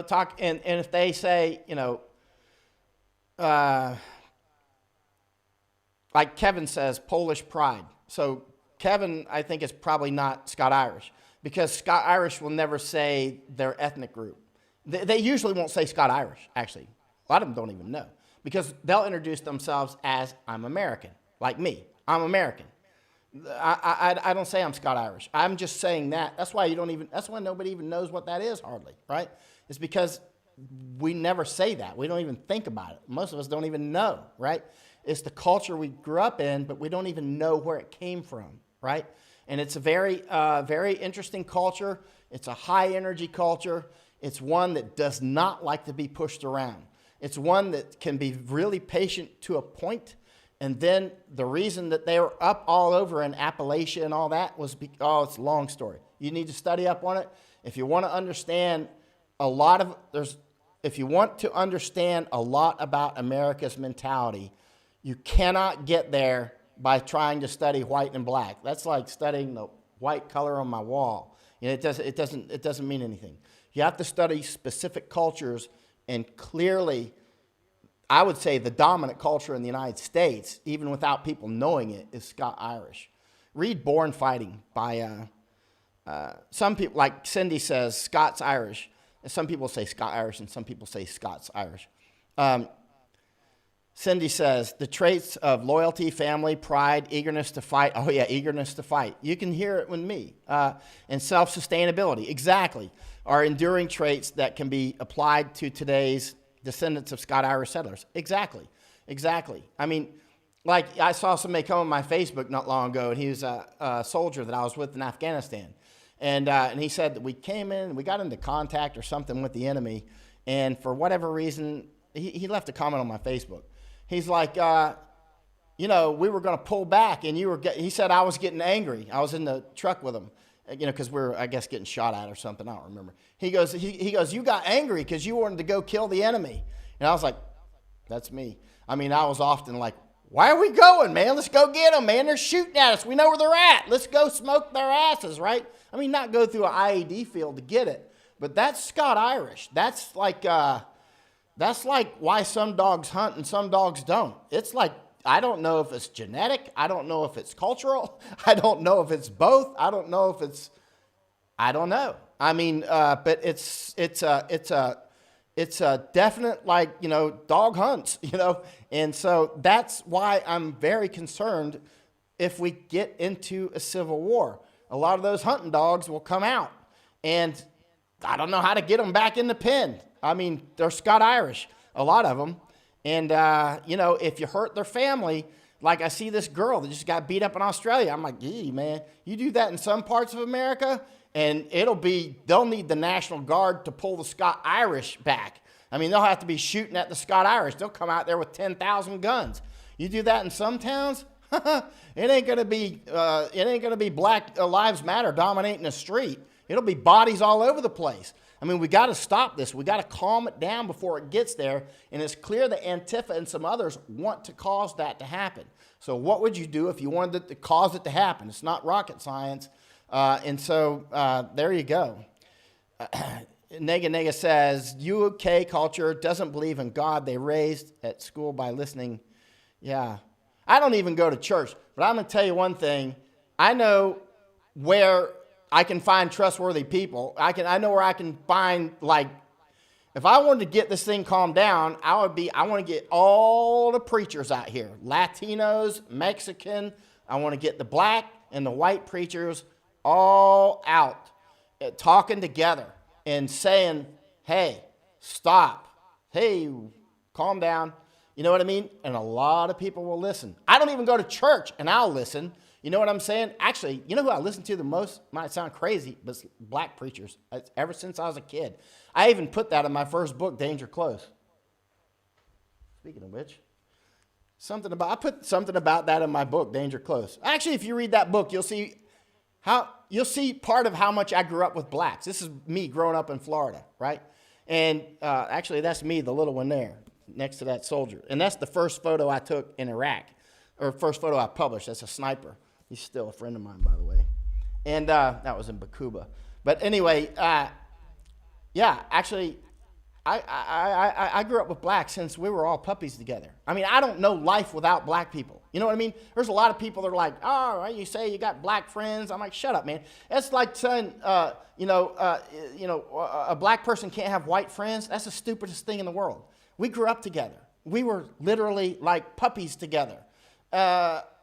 Talk, and if they say, like Kevin says, Polish pride. So Kevin, I think, is probably not Scott Irish, because Scott Irish will never say their ethnic group. They usually won't say Scott Irish, actually. A lot of them don't even know, because they'll introduce themselves as, I'm American, like me. I'm American. I don't say I'm Scott Irish. I'm just saying that. That's why that's why nobody even knows what that is hardly, right? It's because we never say that. We don't even think about it. Most of us don't even know, right? It's the culture we grew up in, but we don't even know where it came from, right? And it's a very, very interesting culture. It's a high energy culture. It's one that does not like to be pushed around. It's one that can be really patient to a point. And then the reason that they were up all over in Appalachia and all that was it's a long story. You need to study up on it. If you want to understand if you want to understand a lot about America's mentality, you cannot get there by trying to study white and black. That's like studying the white color on my wall. It doesn't mean anything. You have to study specific cultures, and clearly, I would say the dominant culture in the United States, even without people knowing it, is Scott Irish. Read Born Fighting by some people, like Cindy says, Scots Irish. And some people say Scott Irish, and some people say Scots Irish. Cindy says, the traits of loyalty, family, pride, eagerness to fight. Oh, yeah, eagerness to fight. You can hear it with me. And self-sustainability, exactly, are enduring traits that can be applied to today's descendants of Scott Irish settlers. Exactly. I mean, like I saw somebody come on my Facebook not long ago, and he was a soldier that I was with in Afghanistan. And he said that we came in, we got into contact or something with the enemy, and for whatever reason, he left a comment on my Facebook. He's like, we were going to pull back, and he said I was getting angry. I was in the truck with him, because we're, I guess, getting shot at or something. I don't remember. He goes, you got angry because you wanted to go kill the enemy. And I was like, that's me. I mean, I was often like, why are we going, man? Let's go get them, man. They're shooting at us. We know where they're at. Let's go smoke their asses, right? I mean, not go through an IED field to get it, but that's Scott Irish. That's like why some dogs hunt and some dogs don't. It's like, I don't know if it's genetic. I don't know if it's cultural. I don't know if it's both. I don't know if it's, I don't know. I mean, but it's a definite, like, dog hunts, and so that's why I'm very concerned if we get into a civil war. A lot of those hunting dogs will come out, and I don't know how to get them back in the pen. I mean, they're Scott Irish, a lot of them. And, if you hurt their family, like I see this girl that just got beat up in Australia. I'm like, gee, man, you do that in some parts of America, and they'll need the National Guard to pull the Scott Irish back. I mean, they'll have to be shooting at the Scott Irish. They'll come out there with 10,000 guns. You do that in some towns, it ain't gonna be Black Lives Matter dominating the street. It'll be bodies all over the place. I mean, we got to stop this. We got to calm it down before it gets there. And it's clear that Antifa and some others want to cause that to happen. So what would you do if you wanted to cause it to happen? It's not rocket science. And so there you go. Nega says, UK culture doesn't believe in God. They raised at school by listening. Yeah. I don't even go to church. But I'm going to tell you one thing. I know where I can find trustworthy people. I know where I can find, like, if I wanted to get this thing calmed down, I want to get all the preachers out here, Latinos, Mexican. I want to get the black and the white preachers all out talking together and saying, hey, stop. Hey, calm down. You know what I mean? And a lot of people will listen. I don't even go to church, and I'll listen, You know what I'm saying? Actually, you know who I listen to the most? Might sound crazy, but it's black preachers. Ever since I was a kid. I even put that in my first book, Danger Close. Speaking of which, I put something about that in my book, Danger Close. Actually, if you read that book, you'll see part of how much I grew up with blacks. This is me growing up in Florida, right? And actually, that's me, the little one there, next to that soldier. And that's the first photo I took in Iraq, or first photo I published. That's a sniper. He's still a friend of mine, by the way. And that was in Bakuba. But anyway, yeah, actually, I grew up with blacks since we were all puppies together. I mean, I don't know life without black people. You know what I mean? There's a lot of people that are like, oh, you say you got black friends. I'm like, shut up, man. It's like saying, a black person can't have white friends. That's the stupidest thing in the world. We grew up together. We were literally like puppies together.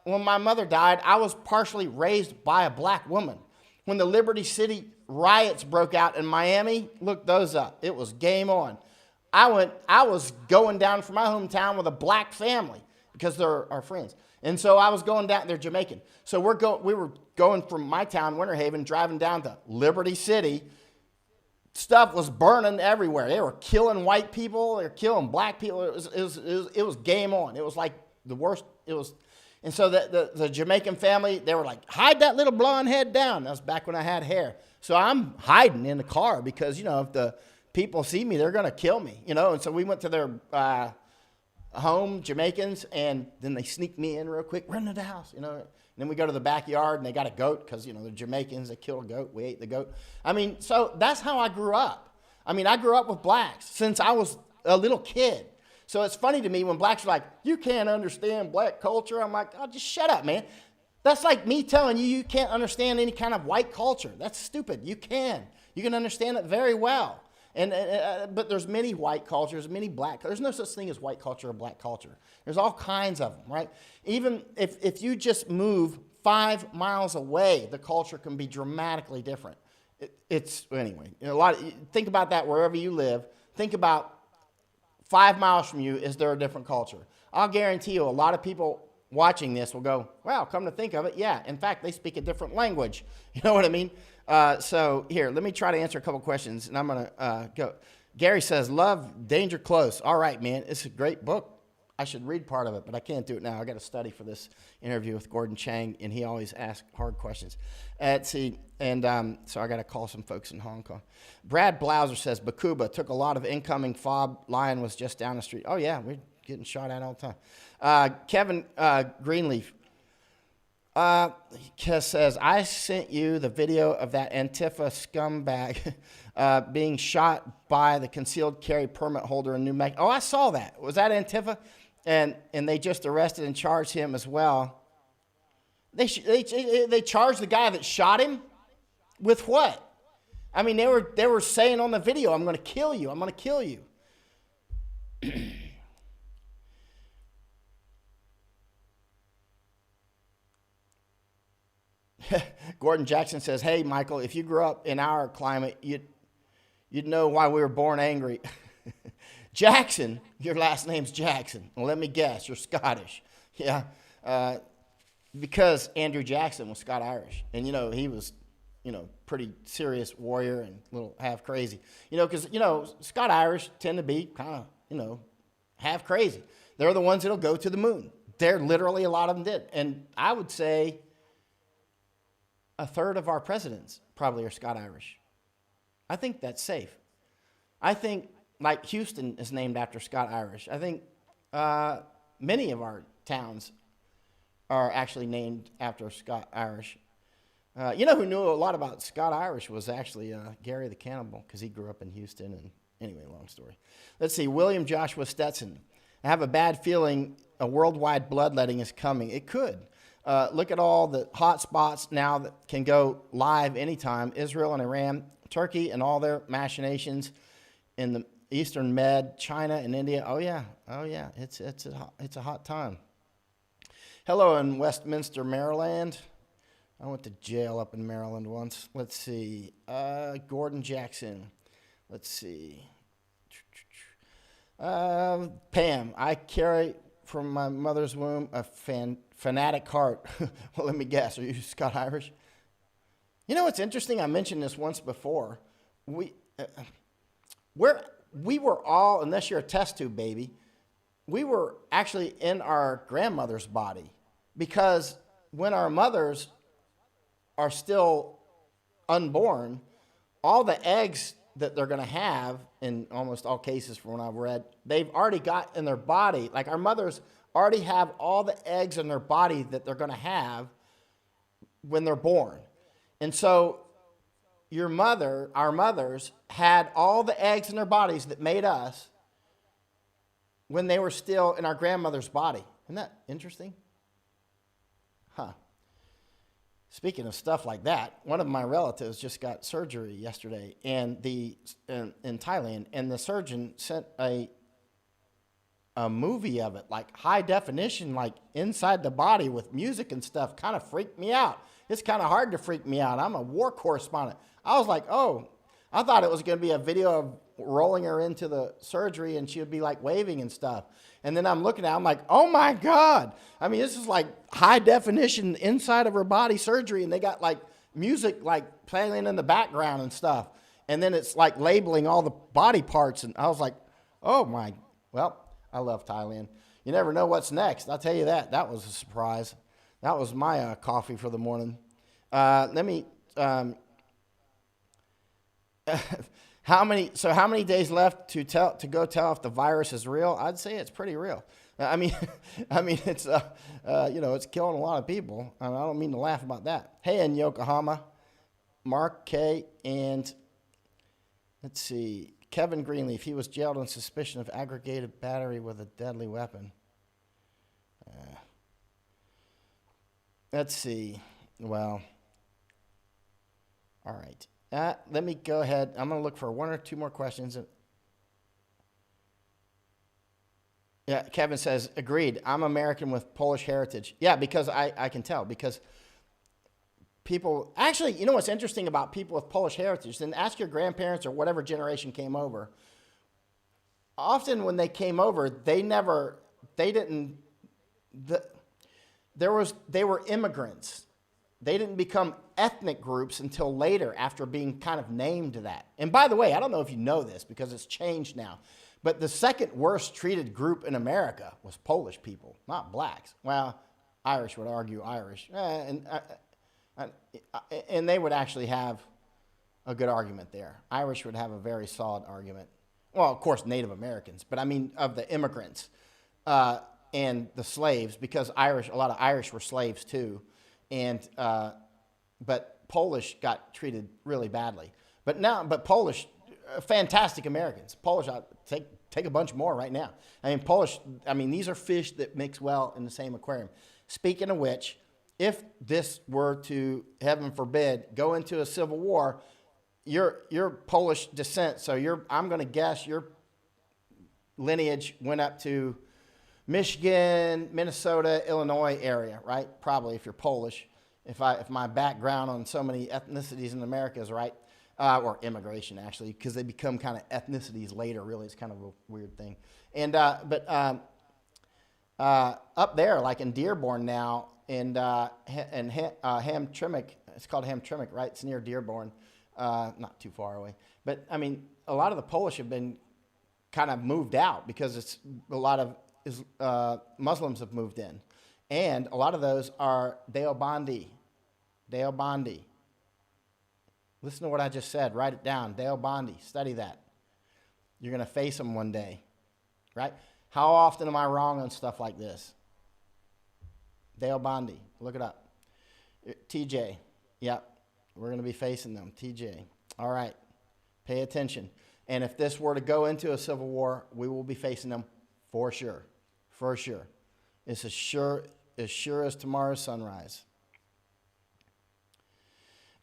When my mother died, I was partially raised by a black woman. When the Liberty City riots broke out in Miami, look those up. It was game on. I was going down from my hometown with a black family because they're our friends. And so I was going down, they're Jamaican. So we were going from my town, Winter Haven, driving down to Liberty City. Stuff was burning everywhere. They were killing white people. They were killing black people. It was game on. It was like the worst. And so the Jamaican family, they were like, hide that little blonde head down. That was back when I had hair. So I'm hiding in the car because, if the people see me, they're going to kill me, And so we went to their home, Jamaicans, and then they sneaked me in real quick. Run to the house, And then we go to the backyard, and they got a goat because, they're Jamaicans. They killed a goat. We ate the goat. I mean, so that's how I grew up. I mean, I grew up with blacks since I was a little kid. So it's funny to me when blacks are like, you can't understand black culture. I'm like, oh, just shut up, man. That's like me telling you can't understand any kind of white culture. That's stupid. You can. You can understand it very well. But there's many white cultures, many black. There's no such thing as white culture or black culture. There's all kinds of them, right? Even if you just move 5 miles away, the culture can be dramatically different. Anyway. Think about that wherever you live. Think about 5 miles from you, is there a different culture? I'll guarantee you a lot of people watching this will go, wow, come to think of it, yeah. In fact, they speak a different language. You know what I mean? So here, let me try to answer a couple questions, and I'm going to go. Gary says, love Danger Close. All right, man, it's a great book. I should read part of it, but I can't do it now. I got to study for this interview with Gordon Chang, and he always asks hard questions. So I got to call some folks in Hong Kong. Brad Blouser says, Bakuba took a lot of incoming fob. Lion was just down the street. Oh, yeah, we're getting shot at all the time. Kevin Greenleaf says, I sent you the video of that Antifa scumbag being shot by the concealed carry permit holder in New Mexico. Oh, I saw that. Was that Antifa? And they just arrested and charged him as well. They charged the guy that shot him with what? I mean, they were saying on the video, I'm going to kill you. I'm going to kill you. Gordon Jackson says, hey, Michael, if you grew up in our climate, you'd know why we were born angry. Jackson, your last name's Jackson. Well, let me guess, you're Scottish. Yeah, because Andrew Jackson was Scot-Irish. And, he was, pretty serious warrior and a little half crazy. Because, Scot-Irish tend to be kind of, half crazy. They're the ones that'll go to the moon. They're literally, a lot of them did. And I would say a third of our presidents probably are Scot-Irish. I think that's safe. I think, like Houston is named after Scot-Irish. I think many of our towns are actually named after Scot-Irish. Who knew a lot about Scot-Irish was actually Gary the Cannibal, because he grew up in Houston. And anyway, long story. Let's see, William Joshua Stetson. I have a bad feeling a worldwide bloodletting is coming. It could. Look at all the hot spots now that can go live anytime. Israel and Iran, Turkey and all their machinations in the Eastern Med, China and India. Oh yeah. It's a hot time. Hello in Westminster, Maryland. I went to jail up in Maryland once. Let's see. Gordon Jackson. Let's see. Pam, I carry from my mother's womb, a fanatic heart. Well, let me guess. Are you Scott Irish? You know what's interesting? I mentioned this once before. We were all, unless you're a test tube baby, we were actually in our grandmother's body, because when our mothers are still unborn, all the eggs that they're going to have, in almost all cases from what I've read, they've already got in their body. Like our mothers already have all the eggs in their body that they're going to have when they're born. And so our mothers had all the eggs in their bodies that made us when they were still in our grandmother's body. Isn't that interesting? Huh. Speaking of stuff like that, one of my relatives just got surgery yesterday in Thailand, and the surgeon sent a movie of it, like high definition, like inside the body with music and stuff. Kind of freaked me out. It's kind of hard to freak me out. I'm a war correspondent. I was like, oh, I thought it was going to be a video of rolling her into the surgery and she would be like waving and stuff. And then I'm looking at it, I'm like, oh my God. I mean, this is like high definition inside of her body surgery, and they got like music like playing in the background and stuff. And then it's like labeling all the body parts. And I was like, oh my, well, I love Thailand. You never know what's next. I'll tell you that. That was a surprise. That was my coffee for the morning. Let me, how many days left to go tell if the virus is real? I'd say it's pretty real. I mean, it's it's killing a lot of people. I don't mean to laugh about that. Hey, in Yokohama, Mark K. and let's see, Kevin Greenleaf. He was jailed on suspicion of aggravated battery with a deadly weapon. Let's see. Well, all right. Let me go ahead. I'm going to look for one or two more questions. Yeah, Kevin says, agreed. I'm American with Polish heritage. Yeah, because I can tell. Because people, actually, you know what's interesting about people with Polish heritage? Then ask your grandparents or whatever generation came over. Often when they came over, they were immigrants. They didn't become ethnic groups until later, after being kind of named that. And by the way, I don't know if you know this because it's changed now, but the second worst treated group in America was Polish people, not blacks. Well, Irish would argue Irish. And they would actually have a good argument there. Irish would have a very solid argument. Well, of course, Native Americans, but I mean of the immigrants and the slaves, because a lot of Irish were slaves too. And but Polish got treated really badly. But Polish, fantastic Americans. Polish, I'll take a bunch more right now. These are fish that mix well in the same aquarium. Speaking of which, if this were to, heaven forbid, go into a civil war, your Polish descent, so I'm going to guess your lineage went up to Michigan, Minnesota, Illinois area, right? Probably if you're Polish. If my background on so many ethnicities in America is right, or immigration actually, because they become kind of ethnicities later. Really, it's kind of a weird thing. And up there, like in Dearborn now, and Hamtramck, it's called Hamtramck, right? It's near Dearborn, not too far away. But I mean, a lot of the Polish have been kind of moved out because it's a lot of Muslims have moved in, and a lot of those are Deobandi. Listen to what I just said. Write it down. Deobandi. Study that. You're going to face them one day, right? How often am I wrong on stuff like this? Deobandi. Look it up. TJ. Yep. We're going to be facing them. TJ. All right. Pay attention. And if this were to go into a civil war, we will be facing them for sure. For sure. It's as sure as tomorrow's sunrise.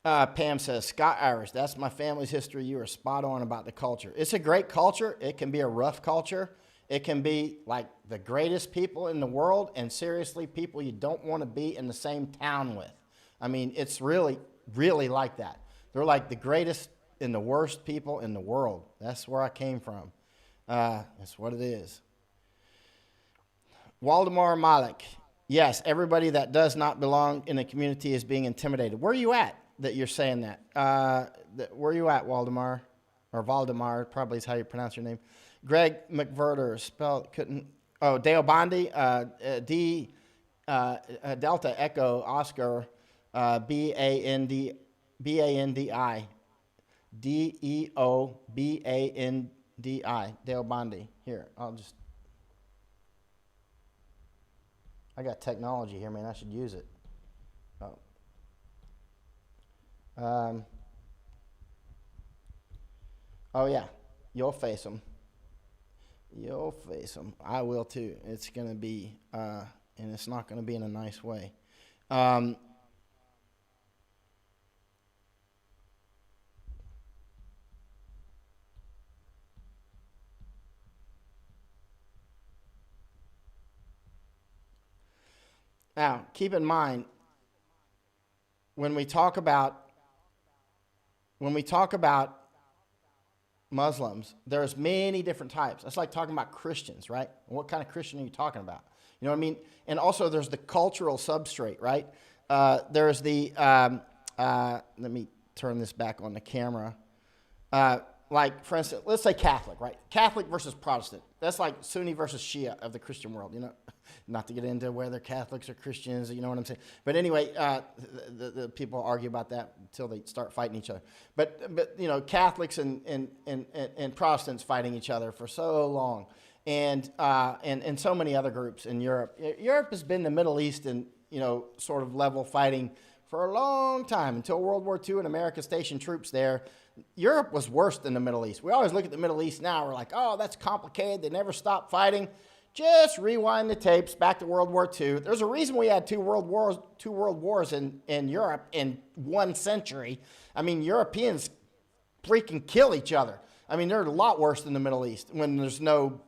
Pam says, Scott Irish, that's my family's history. You are spot on about the culture. It's a great culture. It can be a rough culture. It can be like the greatest people in the world, and seriously, people you don't want to be in the same town with. I mean, it's really, really like that. They're like the greatest and the worst people in the world. That's where I came from. That's what it is. Waldemar Malik. Yes, everybody that does not belong in a community is being intimidated. Where are you at that you're saying that? Where are you at, Waldemar? Or Valdemar, probably is how you pronounce your name. Greg McVerter, spelled, couldn't. Oh, Dale Bondi, Delta Echo Oscar, Bandi, Deobandi. Dale Bondi. Here, I got technology here, man. I should use it. Oh yeah, you'll face them. You'll face them. I will too. It's going to be, and it's not going to be in a nice way. Now, keep in mind, when we talk about Muslims, there's many different types. It's like talking about Christians, right? What kind of Christian are you talking about? You know what I mean? And also there's the cultural substrate, right? There's the, let me turn this back on the camera. Like, for instance, let's say Catholic, right? Catholic versus Protestant. That's like Sunni versus Shia of the Christian world, you know? Not to get into whether Catholics or Christians, you know what I'm saying? But anyway, the people argue about that until they start fighting each other. But you know, Catholics and Protestants fighting each other for so long. And so many other groups in Europe. Europe has been the Middle East and, you know, sort of level fighting for a long time, until World War II and America stationed troops there. Europe was worse than the Middle East. We always look at the Middle East now. We're like, oh, that's complicated. They never stopped fighting. Just rewind the tapes back to World War II. There's a reason we had two world wars in Europe in 1 century. I mean, Europeans freaking kill each other. I mean, they're a lot worse than the Middle East when there's no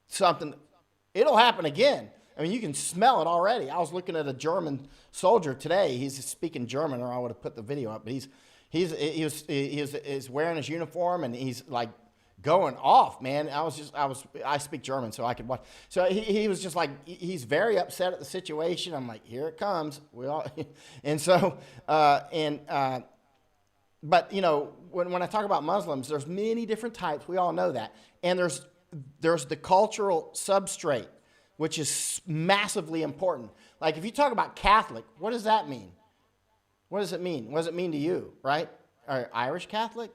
something. It'll happen again. I mean, you can smell it already. I was looking at a German soldier today. He's speaking German, or I would have put the video up. But he's wearing his uniform, and he's like going off, man. I speak German, so I could watch. So he was just like, he's very upset at the situation. I'm like, here it comes. And so, but you know, when I talk about Muslims, there's many different types. We all know that. And there's the cultural substrate, which is massively important. Like, if you talk about Catholic, what does that mean? What does it mean? What does it mean to you, right? Or Irish Catholic,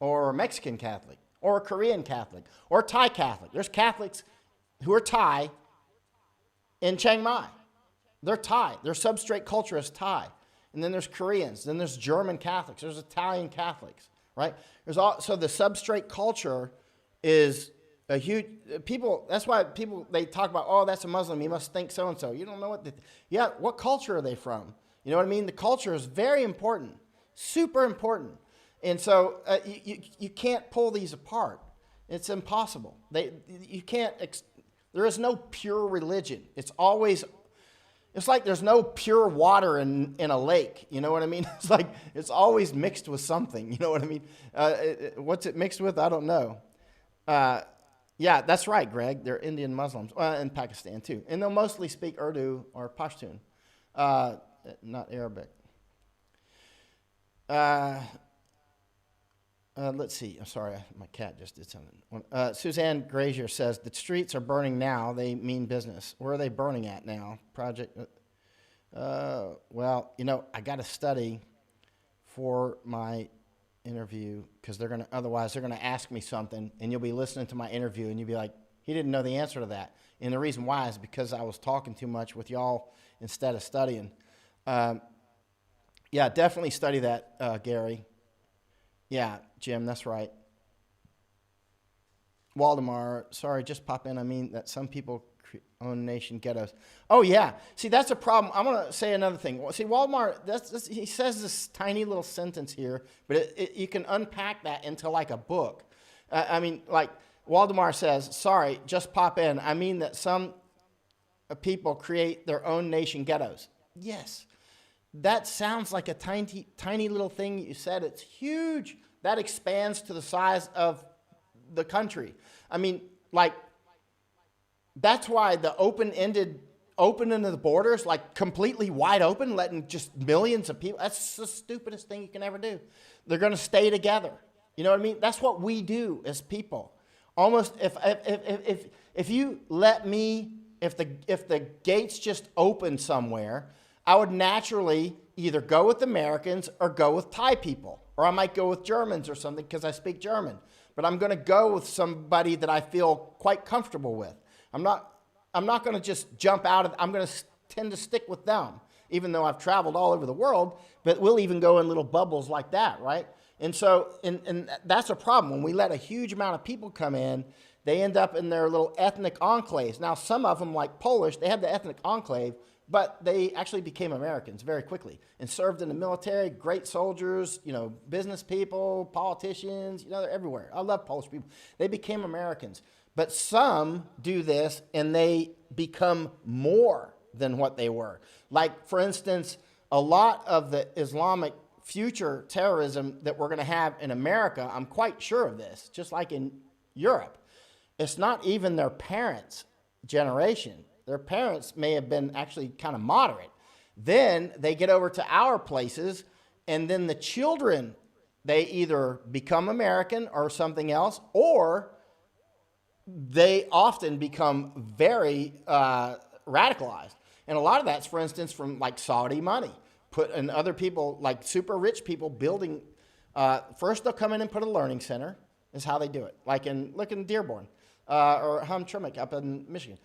or Mexican Catholic, or Korean Catholic, or Thai Catholic. There's Catholics who are Thai in Chiang Mai. They're Thai. Their substrate culture is Thai. And then there's Koreans. Then there's German Catholics. There's Italian Catholics, right? So the substrate culture is a huge, people, that's why people, they talk about, oh, that's a Muslim, you must think so-and-so. You don't know what culture are they from? You know what I mean? The culture is very important, super important. And so you can't pull these apart. It's impossible. You can't, there is no pure religion. It's like there's no pure water in a lake. You know what I mean? It's like, it's always mixed with something. You know what I mean? What's it mixed with? I don't know. Yeah, that's right, Greg. They're Indian Muslims, in Pakistan too. And they'll mostly speak Urdu or Pashtun, not Arabic. Let's see. I'm sorry, my cat just did something. Suzanne Grazier says, the streets are burning now. They mean business. Where are they burning at now? Project. Well, you know, I got to study for my interview, because otherwise they're gonna ask me something, and you'll be listening to my interview, and you'll be like, he didn't know the answer to that. And the reason why is because I was talking too much with y'all instead of studying. Yeah, definitely study that, Gary. Yeah, Jim, that's right. Waldemar, sorry, just pop in. I mean that some people own nation ghettos. Oh, yeah. See, that's a problem. I'm going to say another thing. See, Waldemar, he says this tiny little sentence here, but you can unpack that into like a book. I mean, like Waldemar says, sorry, just pop in. I mean that some people create their own nation ghettos. Yes. That sounds like a tiny little thing you said. It's huge. That expands to the size of the country. I mean, like, That's why the opening of the borders, like completely wide open, letting just millions of people, that's the stupidest thing you can ever do. They're going to stay together. You know what I mean? That's what we do as people. Almost if you let me, if the gates just open somewhere, I would naturally either go with Americans or go with Thai people, or I might go with Germans or something because I speak German. But I'm going to go with somebody that I feel quite comfortable with. I'm not going to just jump out of. I'm going to tend to stick with them, even though I've traveled all over the world. But we'll even go in little bubbles like that, right? And so, and that's a problem when we let a huge amount of people come in. They end up in their little ethnic enclaves. Now, some of them, like Polish, they had the ethnic enclave, but they actually became Americans very quickly and served in the military, great soldiers, business people, politicians, they're everywhere. I love Polish people. They became Americans. But some do this and they become more than what they were. Like, for instance, a lot of the Islamic future terrorism that we're going to have in America, I'm quite sure of this, just like in Europe. It's not even their parents' generation. Their parents may have been actually kind of moderate. Then they get over to our places, and then the children, they either become American or something else, or they often become very radicalized. And a lot of that's, for instance, from like Saudi money. And other people, like super rich people, building. First, they'll come in and put a learning center, is how they do it. Like look in Dearborn or Hamtramck up in Michigan.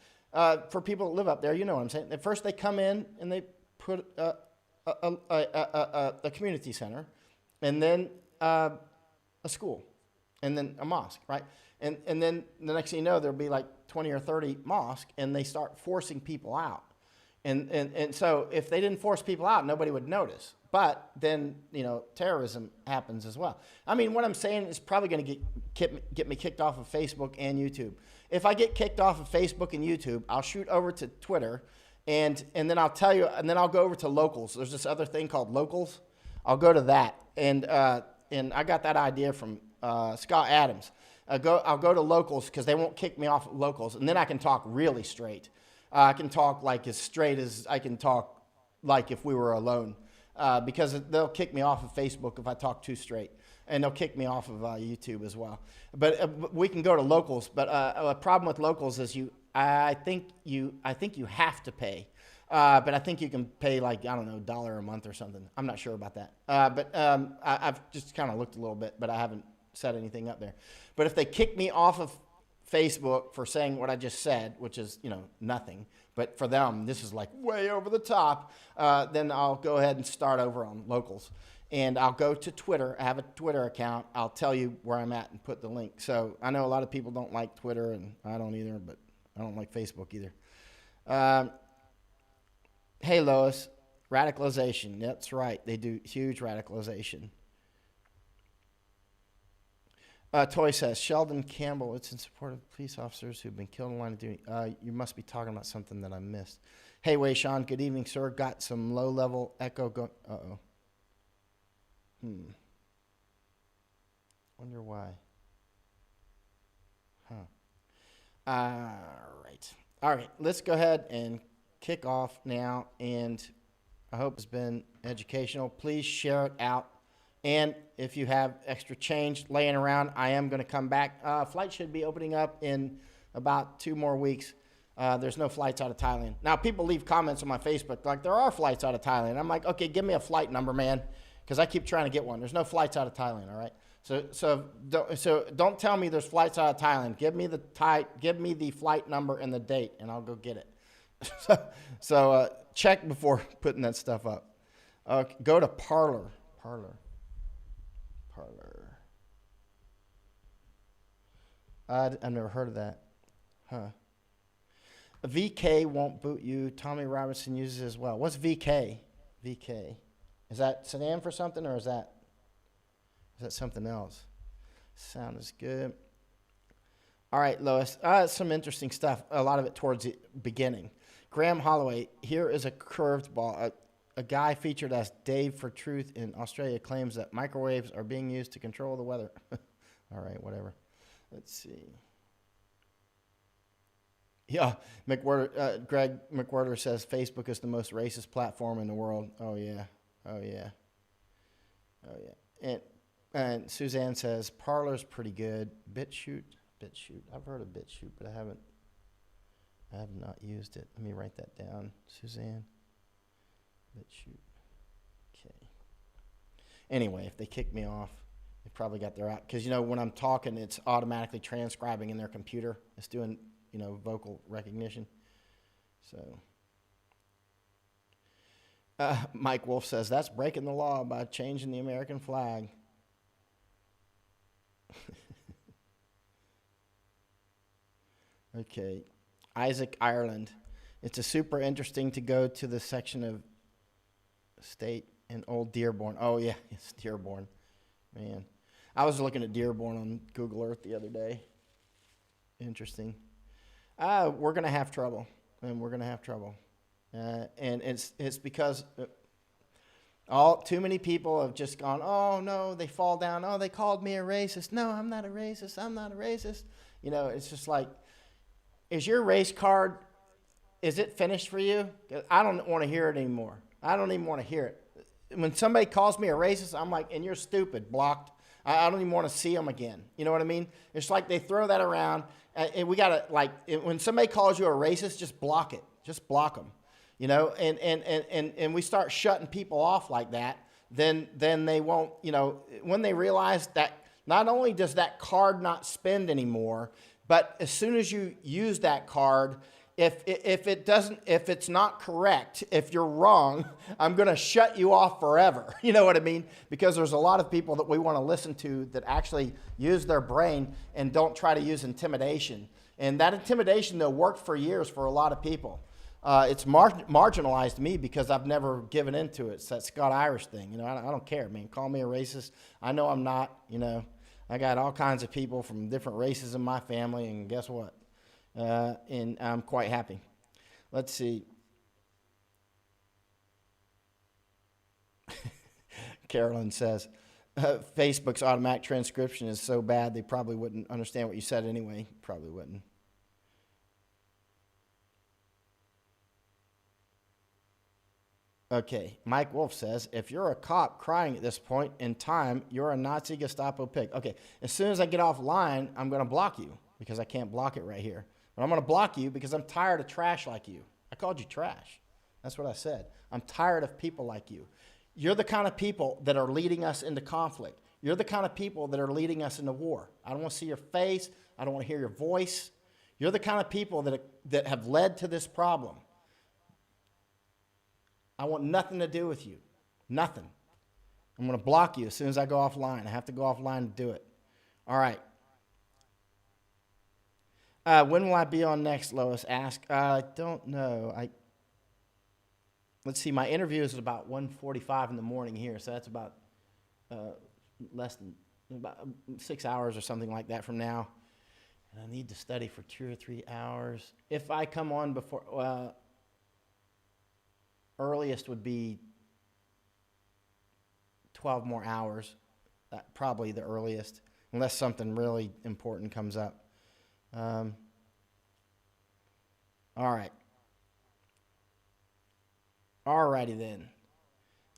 For people that live up there, you know what I'm saying. At first, they come in and they put a community center, and then a school, and then a mosque, right? And then the next thing you know, there'll be like 20 or 30 mosques, and they start forcing people out. And so if they didn't force people out, nobody would notice. But then, terrorism happens as well. I mean, what I'm saying is probably going to get me kicked off of Facebook and YouTube. If I get kicked off of Facebook and YouTube, I'll shoot over to Twitter, and then I'll tell you, and then I'll go over to Locals. There's this other thing called Locals. I'll go to that. And I got that idea from Scott Adams. I'll go to Locals because they won't kick me off at Locals, and then I can talk really straight. I can talk like as straight as I can talk like if we were alone, because they'll kick me off of Facebook if I talk too straight, and they'll kick me off of YouTube as well. But we can go to Locals. But a problem with Locals is I think you have to pay, but I think you can pay like, I don't know, $1 a month or something. I'm not sure about that. But I've just kind of looked a little bit, but I haven't set anything up there. But if they kick me off of Facebook for saying what I just said, which is, nothing, but for them, this is like way over the top, then I'll go ahead and start over on Locals. And I'll go to Twitter. I have a Twitter account. I'll tell you where I'm at and put the link. So I know a lot of people don't like Twitter, and I don't either, but I don't like Facebook either. Hey, Lois, radicalization. That's right. They do huge radicalization. Toy says, Sheldon Campbell, it's in support of police officers who've been killed in the line of duty. You must be talking about something that I missed. Hey, Wei Sean, good evening, sir. Got some low-level echo going. Uh-oh. Wonder why. All right, let's go ahead and kick off now, and I hope it's been educational. Please share it out. And if you have extra change laying around, I am going to come back. Flight should be opening up in about 2 more weeks. There's no flights out of Thailand. Now, people leave comments on my Facebook like, there are flights out of Thailand. I'm like, okay, give me a flight number, man, because I keep trying to get one. There's no flights out of Thailand, all right? So don't tell me there's flights out of Thailand. Give me the flight number and the date, and I'll go get it. so check before putting that stuff up. Go to Parler. I've never heard of that. Huh. VK won't boot you. Tommy Robinson uses it as well. What's VK? VK. Is that Sudan for something, or is that something else? Sound is good. All right, Lois. Some interesting stuff. A lot of it towards the beginning. Graham Holloway, here is a curved ball. A guy featured as Dave for Truth in Australia claims that microwaves are being used to control the weather. All right, whatever. Let's see. Yeah, Greg McWhirter says Facebook is the most racist platform in the world. Oh yeah, oh yeah, oh yeah. And Suzanne says Parler's pretty good. BitChute. I've heard of BitChute, but I have not used it. Let me write that down, Suzanne. BitChute. Okay. Anyway, if they kick me off, they probably got their out. Because, when I'm talking, it's automatically transcribing in their computer. It's doing, vocal recognition. So, Mike Wolf says, that's breaking the law by changing the American flag. Okay. Isaac Ireland. It's a super interesting to go to the section of state in Old Dearborn. Oh, yeah, it's Dearborn. Man. I was looking at Dearborn on Google Earth the other day. Interesting. We're going to have trouble. And we're going to have trouble. And it's because too many people have just gone, oh, no, they fall down. Oh, they called me a racist. No, I'm not a racist. I'm not a racist. It's just like, is your race card, is it finished for you? I don't want to hear it anymore. I don't even want to hear it. When somebody calls me a racist, I'm like, and you're stupid, blocked. I don't even want to see them again. You know what I mean? It's like they throw that around. And we got to, when somebody calls you a racist, just block it. Just block them. And we start shutting people off like that, then they won't, when they realize that not only does that card not spend anymore, but as soon as you use that card, if it's not correct, if you're wrong, I'm going to shut you off forever. You know what I mean? Because there's a lot of people that we want to listen to that actually use their brain and don't try to use intimidation. And that intimidation, though, worked for years for a lot of people. It's marginalized me because I've never given into it. It's that Scott Irish thing. I don't care, man. Call me a racist. I know I'm not. I got all kinds of people from different races in my family, and guess what? And I'm quite happy. Let's see. Carolyn says, Facebook's automatic transcription is so bad they probably wouldn't understand what you said anyway. Probably wouldn't. Okay, Mike Wolf says, if you're a cop crying at this point in time, you're a Nazi Gestapo pig. Okay, as soon as I get offline, I'm going to block you because I can't block it right here. But I'm going to block you because I'm tired of trash like you. I called you trash. That's what I said. I'm tired of people like you. You're the kind of people that are leading us into conflict. You're the kind of people that are leading us into war. I don't want to see your face. I don't want to hear your voice. You're the kind of people that have led to this problem. I want nothing to do with you. Nothing. I'm going to block you as soon as I go offline. I have to go offline to do it. All right. When will I be on next, Lois asked. I don't know. Let's see. My interview is at about 1:45 in the morning here, so that's about less than about 6 hours or something like that from now. And I need to study for 2 or 3 hours. If I come on before... earliest would be 12 more hours, probably the earliest, unless something really important comes up. All right. All righty then.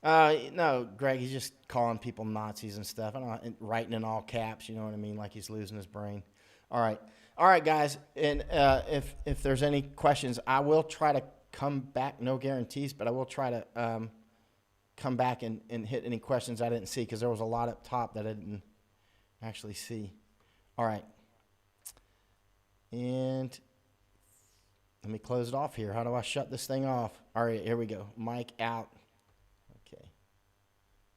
No, Greg, he's just calling people Nazis and stuff. I don't know, writing in all caps, you know what I mean, like he's losing his brain. All right, guys, and if there's any questions, I will try to come back, no guarantees, but I will try to come back and hit any questions I didn't see because there was a lot up top that I didn't actually see. All right. And let me close it off here. How do I shut this thing off? All right, here we go. Mic out.